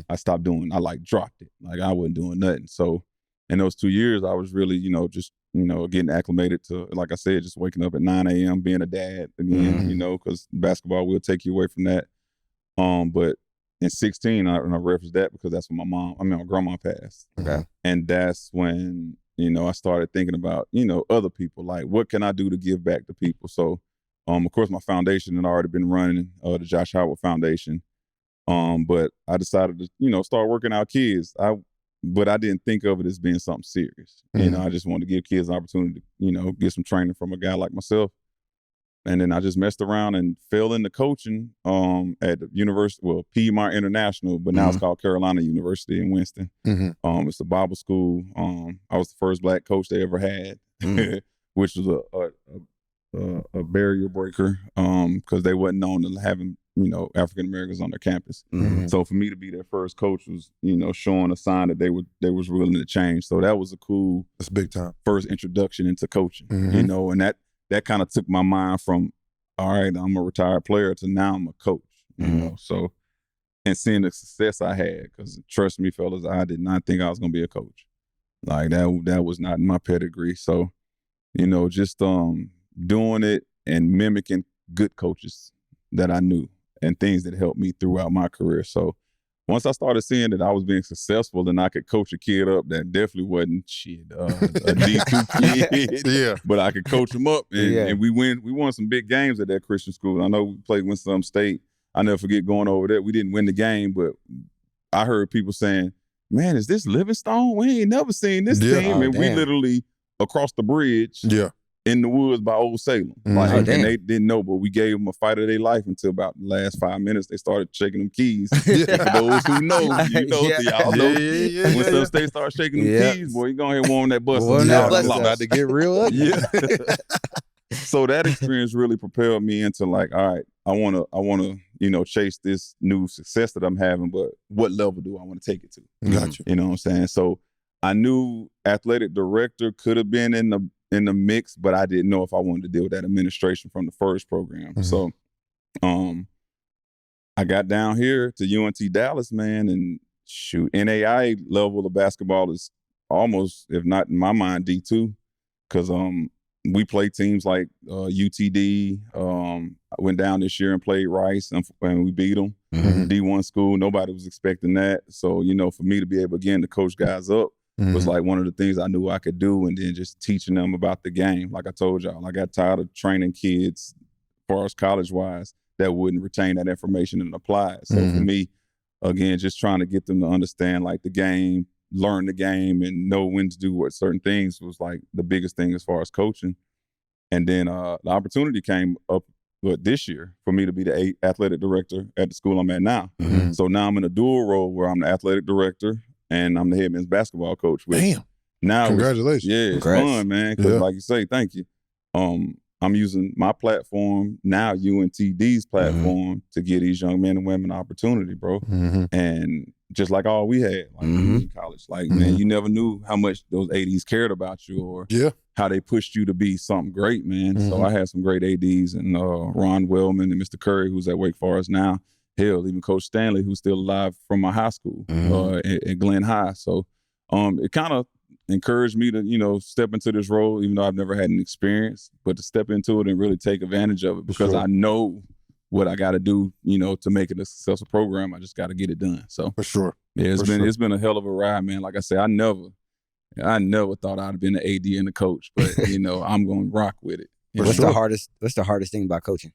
I stopped doing, I like dropped it. Like I wasn't doing nothing. So in those 2 years, I was really, just, getting acclimated to, like I said, just waking up at 9 a.m., being a dad again, because basketball will take you away from that. But in 16, I referenced that because that's when my grandma passed. Okay. And that's when, I started thinking about, other people, like what can I do to give back to people? So, of course, my foundation had already been running, the Josh Howard Foundation. But I decided to, start working out kids. But I didn't think of it as being something serious. I just wanted to give kids an opportunity to, get some training from a guy like myself. And then I just messed around and fell into coaching at the university, Piedmont International, but now it's called Carolina University in Winston. It's a Bible school. I was the first Black coach they ever had, which was a barrier breaker because they wasn't known to having, African Americans on their campus. So for me to be their first coach was, showing a sign that they was willing to change. So that was a cool, that's big time, first introduction into coaching, and that kind of took my mind from, all right, I'm a retired player to now I'm a coach, So, and seeing the success I had, because trust me, fellas, I did not think I was going to be a coach. Like that was not in my pedigree. So, just doing it and mimicking good coaches that I knew and things that helped me throughout my career. So once I started seeing that I was being successful and I could coach a kid up that definitely wasn't a D2 kid, but I could coach him up and we won some big games at that Christian school. I know we played Winston State. I never forget going over there. We didn't win the game, but I heard people saying, man, is this Livingstone? We ain't never seen this team. And we literally across the bridge in the woods by Old Salem. And they didn't know, but we gave them a fight of their life until about the last 5 minutes. They started shaking them keys. For those who know, y'all know. When some state started shaking them keys, boy, you go ahead and warm that bus. About to get real ugly. So that experience really propelled me into like, all right, I wanna, chase this new success that I'm having, but what level do I want to take it to? Gotcha. You know what I'm saying? So I knew athletic director could have been in the mix, but I didn't know if I wanted to deal with that administration from the first program. So I got down here to UNT Dallas, man, and shoot, NAIA level of basketball is almost, if not in my mind, D2, because we play teams like UTD. I went down this year and played Rice, and we beat them. D1 school, nobody was expecting that. So, for me to be able, again, to coach guys up was like one of the things I knew I could do, and then just teaching them about the game. Like I told y'all, I got tired of training kids, as far as college-wise, that wouldn't retain that information and apply it. So for me, again, just trying to get them to understand like the game, learn the game, and know when to do what certain things was like the biggest thing as far as coaching. And then the opportunity came up this year for me to be the athletic director at the school I'm at now. So now I'm in a dual role where I'm the athletic director and I'm the head men's basketball coach. Damn. Now congratulations. It's fun, man. Because like you say, thank you. I'm using my platform now, UNTD's platform, to give these young men and women opportunity, bro. And just like all we had, like in college, like man, you never knew how much those ADs cared about you or how they pushed you to be something great, man. So I had some great ADs, and Ron Wellman and Mr. Curry, who's at Wake Forest now. Hell, even Coach Stanley, who's still alive from my high school at Glen High. So it kind of encouraged me to, step into this role, even though I've never had an experience, but to step into it and really take advantage of it because I know what I got to do, to make it a successful program. I just got to get it done. So for sure. Yeah, it's been a hell of a ride, man. Like I said, I never thought I'd have been an AD and a coach, but I'm going to rock with it. What's the hardest thing about coaching?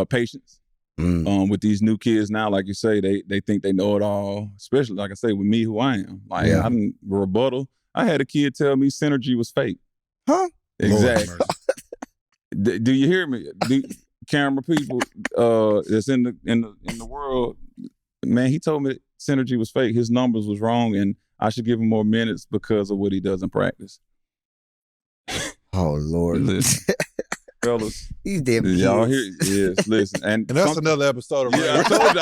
Patience. With these new kids now, like you say, they think they know it all, especially, like I say, with me, who I am. Like, I didn't rebuttal. I had a kid tell me synergy was fake. Huh? Exactly. Do you hear me? Camera people that's in the world, man, he told me synergy was fake. His numbers was wrong, and I should give him more minutes because of what he does in practice. Oh, Lord. Listen, fellas. These damn kids. Y'all hear? Yes, listen. And that's another episode of I told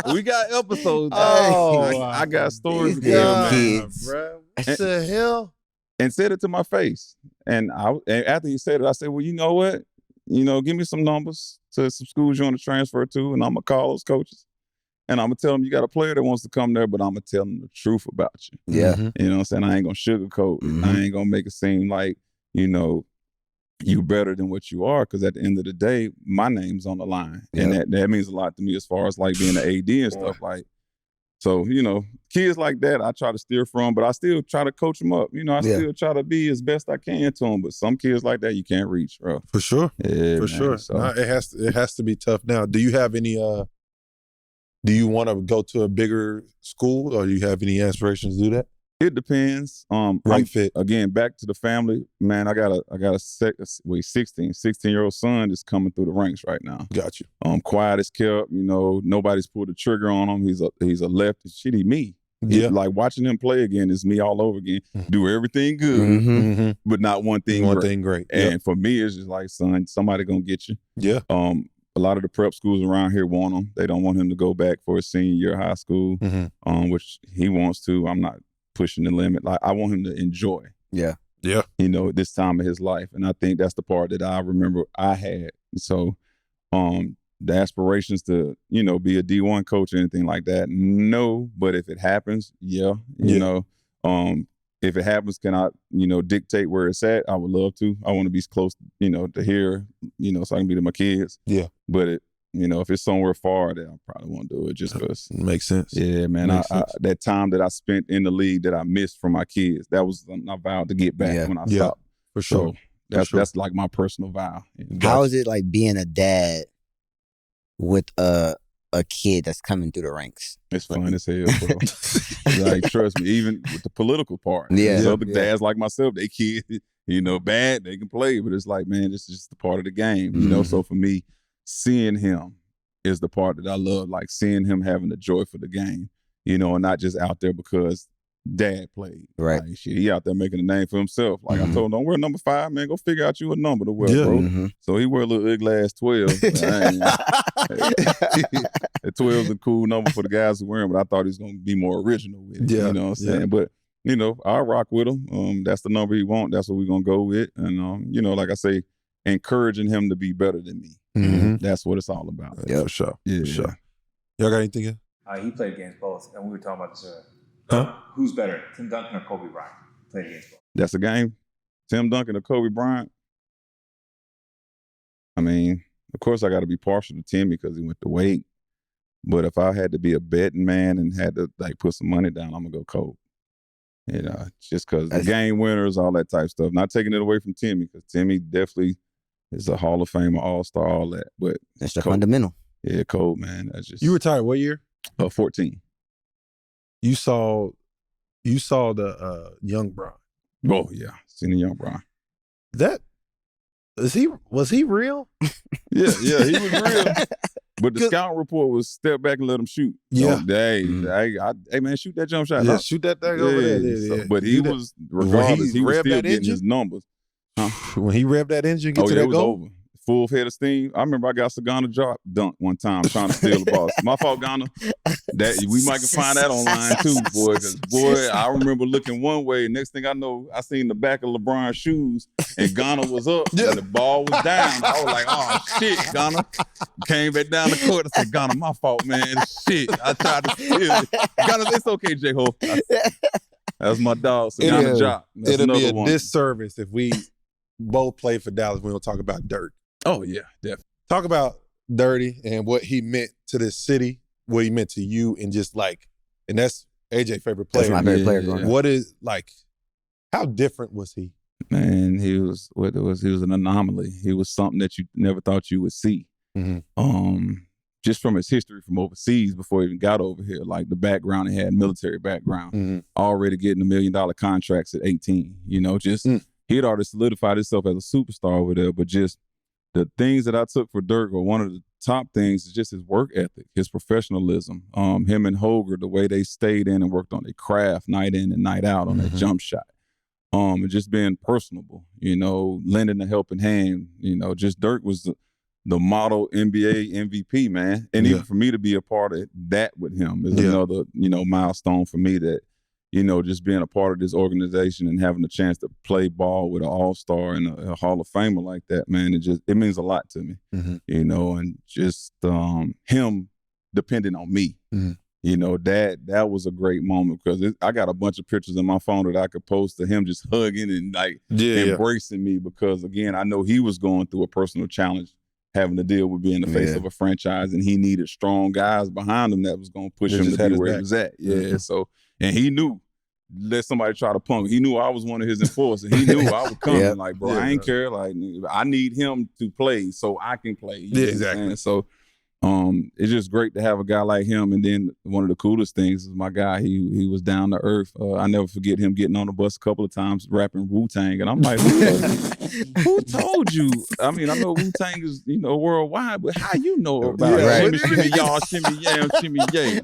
you, we got episodes. I got stories. These damn kids. Bro. What the hell? And said it to my face. And after he said it, I said, well, you know what? Give me some numbers to some schools you want to transfer to, and I'm going to call those coaches. And I'm going to tell them you got a player that wants to come there, but I'm going to tell them the truth about you. Yeah. You know what I'm saying? I ain't going to sugarcoat it. I ain't going to make it seem like, you better than what you are, because at the end of the day, my name's on the line. And that means a lot to me as far as like being an AD and stuff like. So, kids like that, I try to steer from, but I still try to coach them up. I still try to be as best I can to them. But some kids like that, you can't reach, bro. For sure. Yeah, for sure. So. No, it has to be tough now. Do you have any, do you want to go to a bigger school, or do you have any aspirations to do that? It depends. Right fit. Again, back to the family, man. I got a 16-year-old son that's coming through the ranks right now. Got you. Quiet as kept. Nobody's pulled the trigger on him. He's a lefty. Shitty me. Yeah. Like watching him play again is me all over again. Do everything good, but not one thing great. And for me, it's just like, son, somebody gonna get you. Yeah. A lot of the prep schools around here want him. They don't want him to go back for his senior year of high school, which he wants to. I'm not pushing the limit. Like, I want him to enjoy. Yeah. Yeah. This time of his life. And I think that's the part that I remember I had. So the aspirations to, be a D1 coach or anything like that, no. But if it happens, you know, if it happens, can I, dictate where it's at? I would love to. I want to be close, to here, so I can be to my kids. Yeah. But if it's somewhere far, then I probably won't do it just because. Makes sense. Yeah, man. That time that I spent in the league that I missed from my kids, that was something I vowed to get back when I stopped. For sure. So that's like my personal vow. How is it like being a dad with a kid that's coming through the ranks? It's fun as hell, bro. Like, trust me, even with the political part. Yeah. Other dads like myself, they kids, bad, they can play, but it's like, man, this is just a part of the game, So for me, seeing him is the part that I love, like seeing him having the joy for the game, and not just out there because dad played. Right. Like, shit, he out there making a name for himself. Like, I told him, don't wear number 5, man. Go figure out you a number to wear, bro. So he wear a little ugly ass 12. The 12's a cool number for the guys who wear him, but I thought he was going to be more original with it. You know what I'm saying? But, I'll rock with him. That's the number he want. That's what we're going to go with. And, like I say, encouraging him to be better than me. That's what it's all about. Yeah, for sure. Yeah, for sure. Y'all got anything else? He played against both, and we were talking about this earlier. Huh? Who's better, Tim Duncan or Kobe Bryant? Played against both. That's a game. Tim Duncan or Kobe Bryant. I mean, of course, I got to be partial to Timmy because he went to Wake. But if I had to be a betting man and had to put some money down, I'm gonna go Kobe. Just because the game winners, all that type stuff. Not taking it away from Timmy, because Timmy definitely is a Hall of Famer, All-Star, all that. But that's the fundamental. Yeah, Kobe, man. That's just. You retired what year? 14. You saw the young Bron. Oh yeah, seen the young Bron. Was he real? Yeah, he was real. But the scout report was step back and let him shoot. Yeah. Hey man, shoot that jump shot. Yeah, shoot that thing over there. Yeah. But he was, regardless, he was still getting his numbers. When he revved that engine, get to that goal? Over. Full head of steam. I remember I got Sagana drop dunk one time trying to steal the ball. My fault, Ghana. That we might can find that online too, boy. Because boy, I remember looking one way. Next thing I know, I seen the back of LeBron's shoes, and Ghana was up, and the ball was down. I was like, "Oh shit, Ghana!" Came back down the court. I said, "Ghana, my fault, man. Shit, I tried to steal it." Ghana, it's okay, J-Ho. That's my dog. Sagana drop. It'll be a disservice if we both played for Dallas. We don't talk about Dirk. Oh, yeah, definitely. Talk about Dirty and what he meant to this city, what he meant to you, and just and that's AJ's favorite player. That's my favorite player growing up. What is, how different was he? Man, he was an anomaly. He was something that you never thought you would see. Just from his history from overseas before he even got over here, like the background he had, military background, already getting $1 million contracts at 18. He had already solidified himself as a superstar over there, but just the things that I took for Dirk, or one of the top things is just his work ethic, his professionalism. Him and Holger, the way they stayed in and worked on their craft night in and night out on that jump shot. And just being personable, lending a helping hand. Just Dirk was the model NBA MVP, man. And even for me to be a part of that with him is another, milestone for me that, just being a part of this organization and having a chance to play ball with an all-star and a Hall of Famer like that, man, it means a lot to me, and just him depending on me. That was a great moment because I got a bunch of pictures in my phone that I could post of him just hugging and embracing me because, again, I know he was going through a personal challenge having to deal with being the face of a franchise, and he needed strong guys behind him that was going to push him to be where he was at. So, and he knew, let somebody try to punk. He knew I was one of his enforcers. He knew I was coming. Like, bro, I ain't care. Like, I need him to play so I can play. Exactly. So, it's just great to have a guy like him. And then one of the coolest things is my guy. He was down to earth. I never forget him getting on the bus a couple of times rapping Wu-Tang, and I'm like, who told you? I mean, I know Wu-Tang is worldwide, but how you know about it? Shimmy, shimmy, y'all, shimmy, yam, shimmy, yay.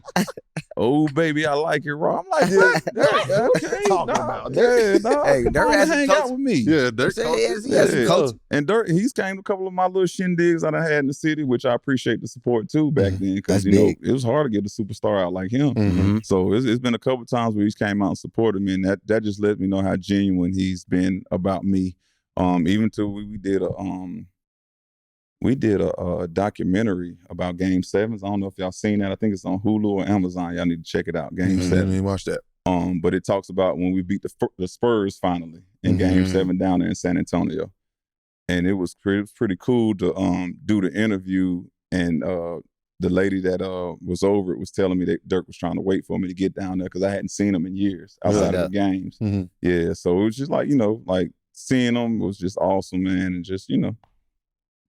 Oh, baby, I like it raw. I'm like, okay, talking about that. Hey, Dirk has hang out with me. Yeah, Dirk has a coach. And Dirk, he's came to a couple of my little shindigs that I had in the city, which I appreciate the support too back then because it was hard to get a superstar out like him. So it's been a couple of times where he's came out and supported me, and that just let me know how genuine he's been about me. Even till we did a documentary about Game 7s. I don't know if y'all seen that. I think it's on Hulu or Amazon. Y'all need to check it out. Game 7. Let me watch that. But it talks about when we beat the Spurs finally in Game 7 down there in San Antonio. And it was pretty cool to do the interview. And the lady that was over it was telling me that Dirk was trying to wait for me to get down there because I hadn't seen him in years outside of the games. Yeah, so it was just like, like seeing him was just awesome, man. And just,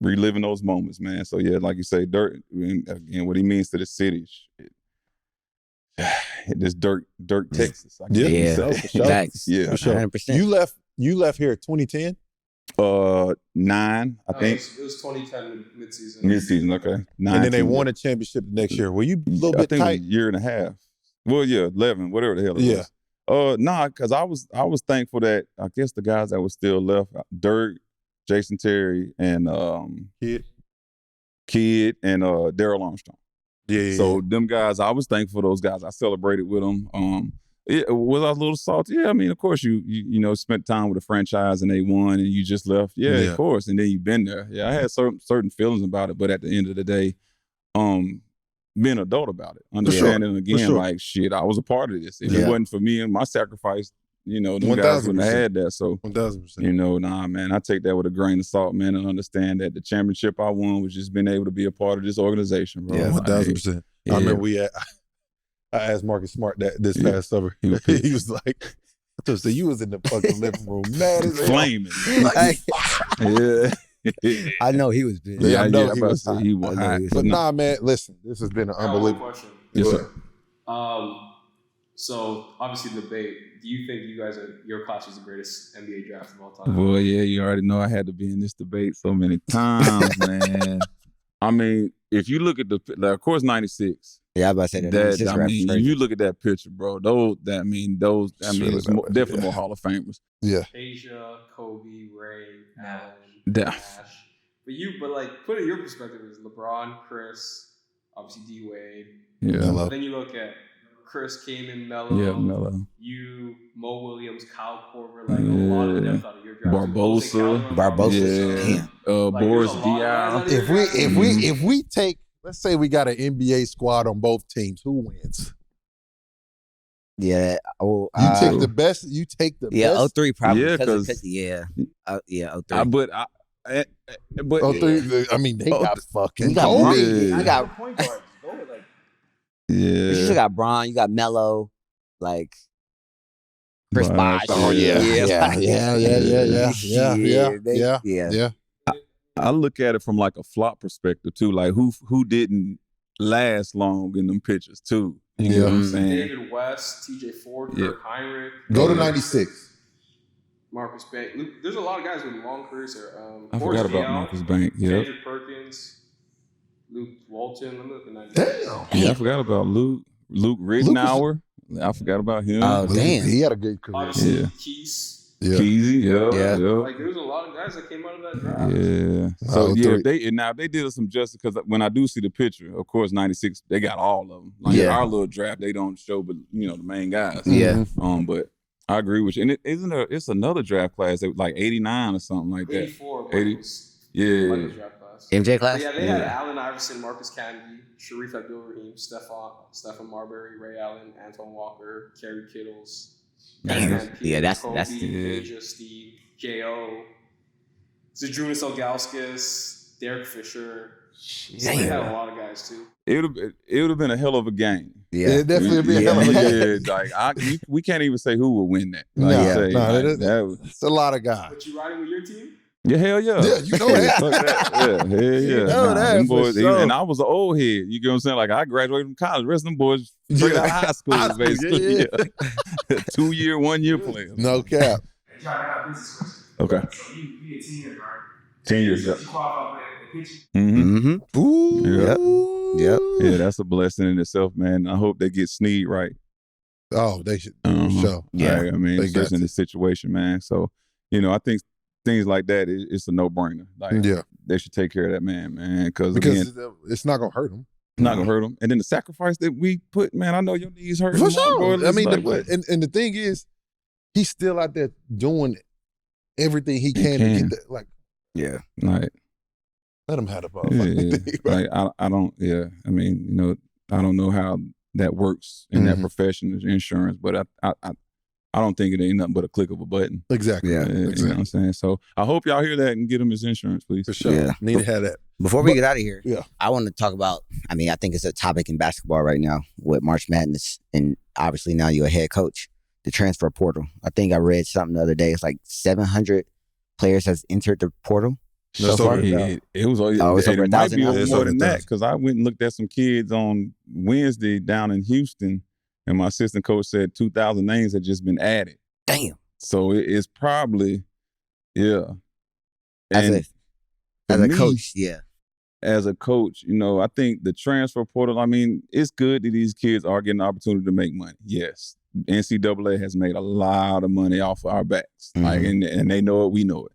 reliving those moments, man. So yeah, like you say, Dirk, and again, what he means to the city, this Dirk, Texas. For sure. Yeah, for sure. 100%. You left here at 2010. 9, I think. It was 2010 midseason. Midseason, okay. 9, and then they won a championship the next year. Were you a little bit tight? I think a year and a half. Well, yeah, 11, whatever the hell it was. Nah, because I was thankful that I guess the guys that were still left, Dirk, Jason Terry, and Kid and Daryl Armstrong. So them guys, I was thankful for those guys. I celebrated with them. Was I a little salty? Yeah, I mean, of course you spent time with the franchise and they won and you just left. Yeah, of course. And then you've been there. Yeah, I had certain feelings about it, but at the end of the day, being adult about it, understanding again, like shit, I was a part of this. If it wasn't for me and my sacrifice, them guys wouldn't have had that. So 1,000%. Nah, man, I take that with a grain of salt, man, and understand that the championship I won was just being able to be a part of this organization, bro. Yeah, 1,000%. I remember I asked Marcus Smart that this past summer. He was like, so you was in the fucking living room, mad as flaming. I know he was busy. Yeah, I know he was hot. But nah, man, listen, this has been an unbelievable question. Yes, sir. So obviously debate. Do you think your class is the greatest NBA draft of all time? Well, yeah, you already know I had to be in this debate so many times, man. I mean, if you look at of course, 96. Yeah, I was about to say that. I mean, if you look at that picture, bro, it's definitely more Hall of Famers. Yeah. Asia, Kobe, Ray, Allen, Nash. But like, put it in your perspective is LeBron, Chris, obviously D Wade. Yeah. Then you look at Chris, Kaman, Melo. Yeah, Melo. You, Mo Williams, Kyle Korver, like a lot of depth out of your draft. Barbosa. Boris Diaw. If we take, let's say we got an NBA squad on both teams, who wins? Yeah. You take the best. Yeah, 03 probably. Yeah, because 03. But 03. I mean, they got fucking. You got Kobe. You got point guards. You still got Bron. You got Melo. Like Chris Bosh. Oh yeah. I look at it from like a flop perspective too. Like who didn't last long in them pictures too. You know what I'm saying? David West, TJ Ford, Kirk Heinrich. Go to 96. Marcus Bank. There's a lot of guys with long careers here. I forgot about Marcus Bank. Yeah. Kendrick Perkins. Luke Walton. Let me look at that. Damn. Yeah, I forgot about Luke. Luke Rittenauer. I forgot about him. Oh, damn. He had a good career. Obviously, Yeah. Keys. Yeah. Keezy, Yeah. Like there was a lot of guys that came out of that draft. Yeah. So Oh, yeah, three. they did us some justice because when I do see the picture, of course, 96, they got all of them. Like Yeah. our little draft, they don't show, but the main guys. Yeah. But I agree with you. And it's another draft class that was like 89 or something like that. 84. 80. Yeah. Michael's draft class. MJ class? But yeah, they had Allen Iverson, Marcus Camby, Sharif Abdul-Rahim, Stephon Marbury, Ray Allen, Antoine Walker, Kerry Kittles. Damn. Yeah, that's Kobe, Asia, Steve, J.O., Zadrunas Ilgauskas, Derek Fisher. So they had a lot of guys too. It would have been a hell of a game. Yeah. It definitely would be a hell of a game. Yeah, like we can't even say who would win that. No, that was, it's a lot of guys. But you riding with your team? yeah, hell yeah. Yeah, you know that. Fuck that. Yeah, hell yeah. You know that them for boys, sure. and I was an old head. You get what I'm saying? Like I graduated from college. The rest of them boys straight out of high school, basically. Yeah. 2 year, 1 year players. No cap. Hey, John, I got a business question. Okay. So you a 10 years, right? 10 years, yeah. You qualify for the pitching? Mm-hmm. Ooh. Yep. Yeah, that's a blessing in itself, man. I hope they get Snead right. Oh, they should. Sure. Yeah. Like, I mean, They got especially in to. this situation, man. So, I think things like that, it's a no-brainer. Like, Yeah. they should take care of that man, Because again, it's not gonna hurt him. not gonna hurt him. And then the sacrifice that we put, man, I know your knees hurt. For sure. I mean, what? and the thing is, he's still out there doing everything he can to get that. Like, Yeah. Like, let him have the ball. yeah. Right? Like, I don't, yeah. I mean, I don't know how that works in that profession of insurance, but I don't think it ain't nothing but a click of a button. Exactly. Yeah. You know what I'm saying? So I hope y'all hear that and get him his insurance, please. For sure. Yeah. Need to have that. Before we get out of here, Yeah. I want to talk about, I think it's a topic in basketball right now with March Madness. And obviously now you're a head coach, the transfer portal. I think I read something the other day. It's like 700 players has entered the portal. So far? It was it's it over might 1,000 be now? more It's than over that 1,000. because I went and looked at some kids on Wednesday down in Houston, and my assistant coach said 2,000 names had just been added. Damn. So it's probably, yeah. As And a for me, coach, yeah. as a coach, I think the transfer portal, it's good that these kids are getting the opportunity to make money. Yes. NCAA has made a lot of money off of our backs. Like, and they know it, we know it.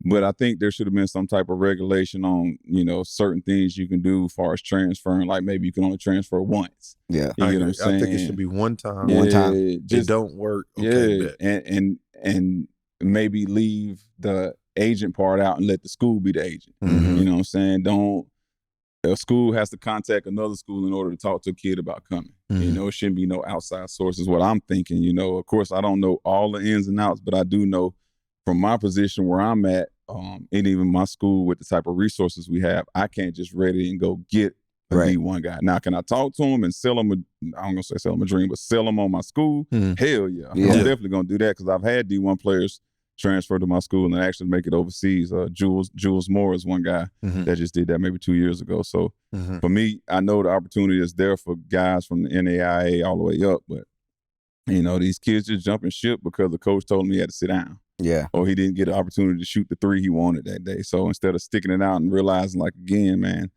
But I think there should have been some type of regulation on, certain things you can do as far as transferring. Like maybe you can only transfer once. Yeah. You get what I'm saying? I think it should be one time. One time. It Just, don't work. Okay, yeah. bet. And maybe leave the agent part out and let the school be the agent. Mhm. You know what I'm saying? A school has to contact another school in order to talk to a kid about coming. Mhm. It shouldn't be no outside sources. What I'm thinking, of course, I don't know all the ins and outs, but I do know from my position where I'm at, and even my school with the type of resources we have, I can't just ready and go get a D1 guy. Now, can I talk to him and sell him I'm going to say sell him a dream, but sell him on my school? Mhm. Hell yeah. Yeah. I'm definitely going to do that because I've had D1 players transfer to my school and actually make it overseas. Jules Moore is one guy Mhm. that just did that maybe 2 years ago. So Mhm. for me, I know the opportunity is there for guys from the NAIA all the way up, but these kids just jumping ship because the coach told him he had to sit down. Yeah. Or he didn't get an opportunity to shoot the three he wanted that day. So instead of sticking it out and realizing, like, again, man,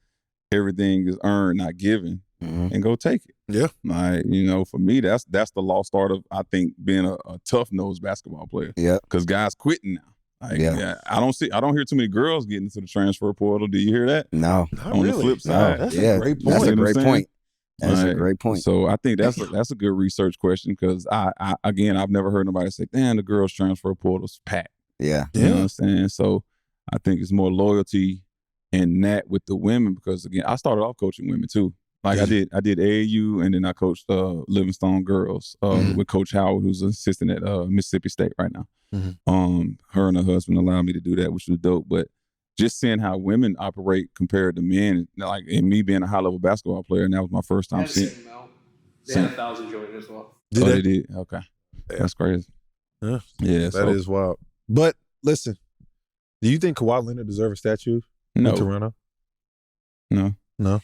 everything is earned, not given, and go take it. Yeah. Like, for me, that's the lost art of, I think, being a tough-nosed basketball player. Yeah. Because guys quitting now. Like, Yeah. I don't hear too many girls getting into the transfer portal. Do you hear that? No. Not On the really. flip side. That's Yeah. a great That's point. a great point. That's a Right. great point. So I think that's a good research question because again, I've never heard nobody say, "Damn, the girls' transfer portal's packed." Yeah. You know what I'm saying? So I think it's more loyalty in that with the women because again, I started off coaching women too. Like I did AAU and then I coached Livingstone girls with Coach Howard, who's an assistant at Mississippi State right now. Her and her husband allowed me to do that, which was dope. But just seeing how women operate compared to men, like and me being a high level basketball player, and that was my first time seeing. They had 1,000 join as well. They did? Okay. Yeah. That's crazy. Yeah. Yeah. That is wild. But listen, do you think Kawhi Leonard deserves a statue in Toronto? No. I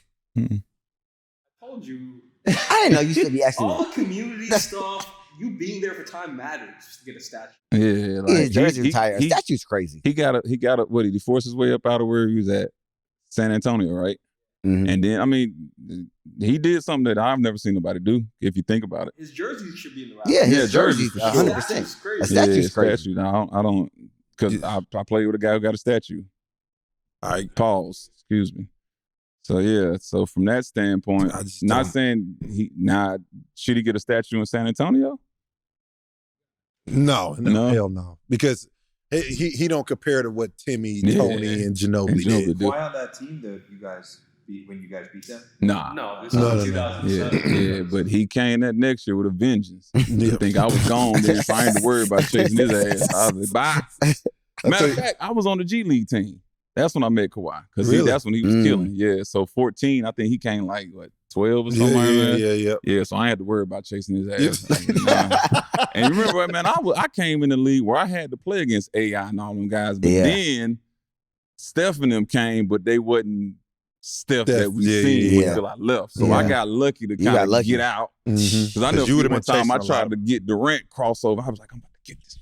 told you. I didn't know you should be asking All me. community stuff, you being there for time matters just to get a statue. Yeah. Like, His jersey retired. A statue's crazy. He got a what did he force his way up out of where he was at? San Antonio, right? And then, I mean, he did something that I've never seen nobody do, if you think about it. His jersey should be in the rack. Yeah, his jersey's for sure. 100%. A Statue's statue's crazy. Statue. Now, I don't, because I played with a guy who got a statue. All right, pause. Excuse me. So, yeah, so from that standpoint, not saying should he get a statue in San Antonio? No, hell no. Because he don't compare to what Timmy, Tony, and Ginobili did. Why on that team that you guys beat when you guys beat them? Nah. No, this is 2007. Yeah, but he came that next year with a vengeance. I think I was gone then, so I ain't to worry about chasing his ass. I was like, bye. Matter of fact, I was on the G League team. That's when I met Kawhi. Because that's when he was killing. Yeah, so 14, I think he came like, 12 or something like that? Yeah, so I ain't had to worry about chasing his ass. And you remember, man, I came in the league where I had to play against AI and all them guys. But then Steph and them came, but they wasn't Steph that we seen until I left. So I got lucky to kind of get out. Because I know one time I tried to get Durant crossover. I was like, I'm about to get this.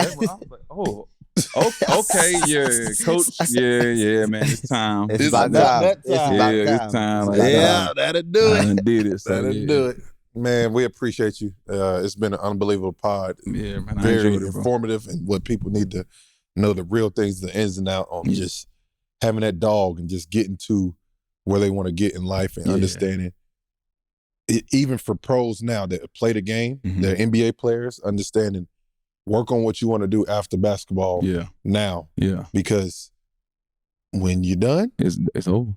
I was like, oh. Okay, yeah, coach. Yeah, man, it's time. It's about time. It's time. That'll do it. I done did it. So, that'll do it. Man, we appreciate you. It's been an unbelievable pod. Yeah, man, very informative, and what people need to know, the real things, the ins and outs on just having that dog and just getting to where they want to get in life and understanding. Even for pros now that play the game, they're NBA players, understanding. Work on what you want to do after basketball now. Yeah. Because when you're done, it's over.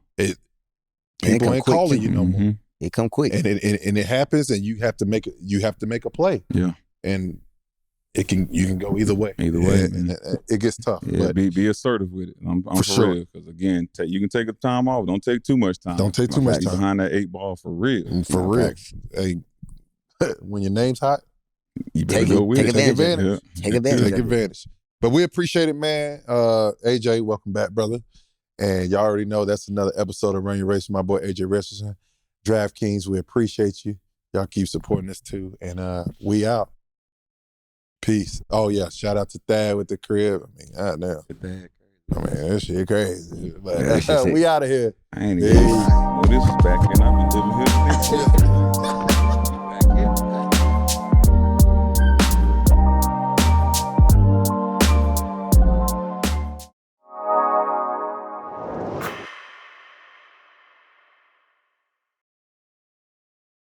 People ain't calling you no more. It come quick. And it happens, and you have to make a play. Yeah. And you can go either way. Either way. And it gets tough. Yeah, but be assertive with it. I'm for sure. real. Because again, you can take a time off. Don't take too much time. Don't take too much time. Behind that 8 ball for real. For real. Hey, when your name's hot, you better take advantage. Take advantage. But we appreciate it, man. AJ, welcome back, brother. And y'all already know that's another episode of Run Your Race with my boy AJ Richardson. DraftKings, we appreciate you. Y'all keep supporting us too. And we out. Peace. Oh yeah, shout out to Thad with the crib. I mean, goddamn. I mean, that shit crazy. But we out of here. I ain't even this is back and I've been living here.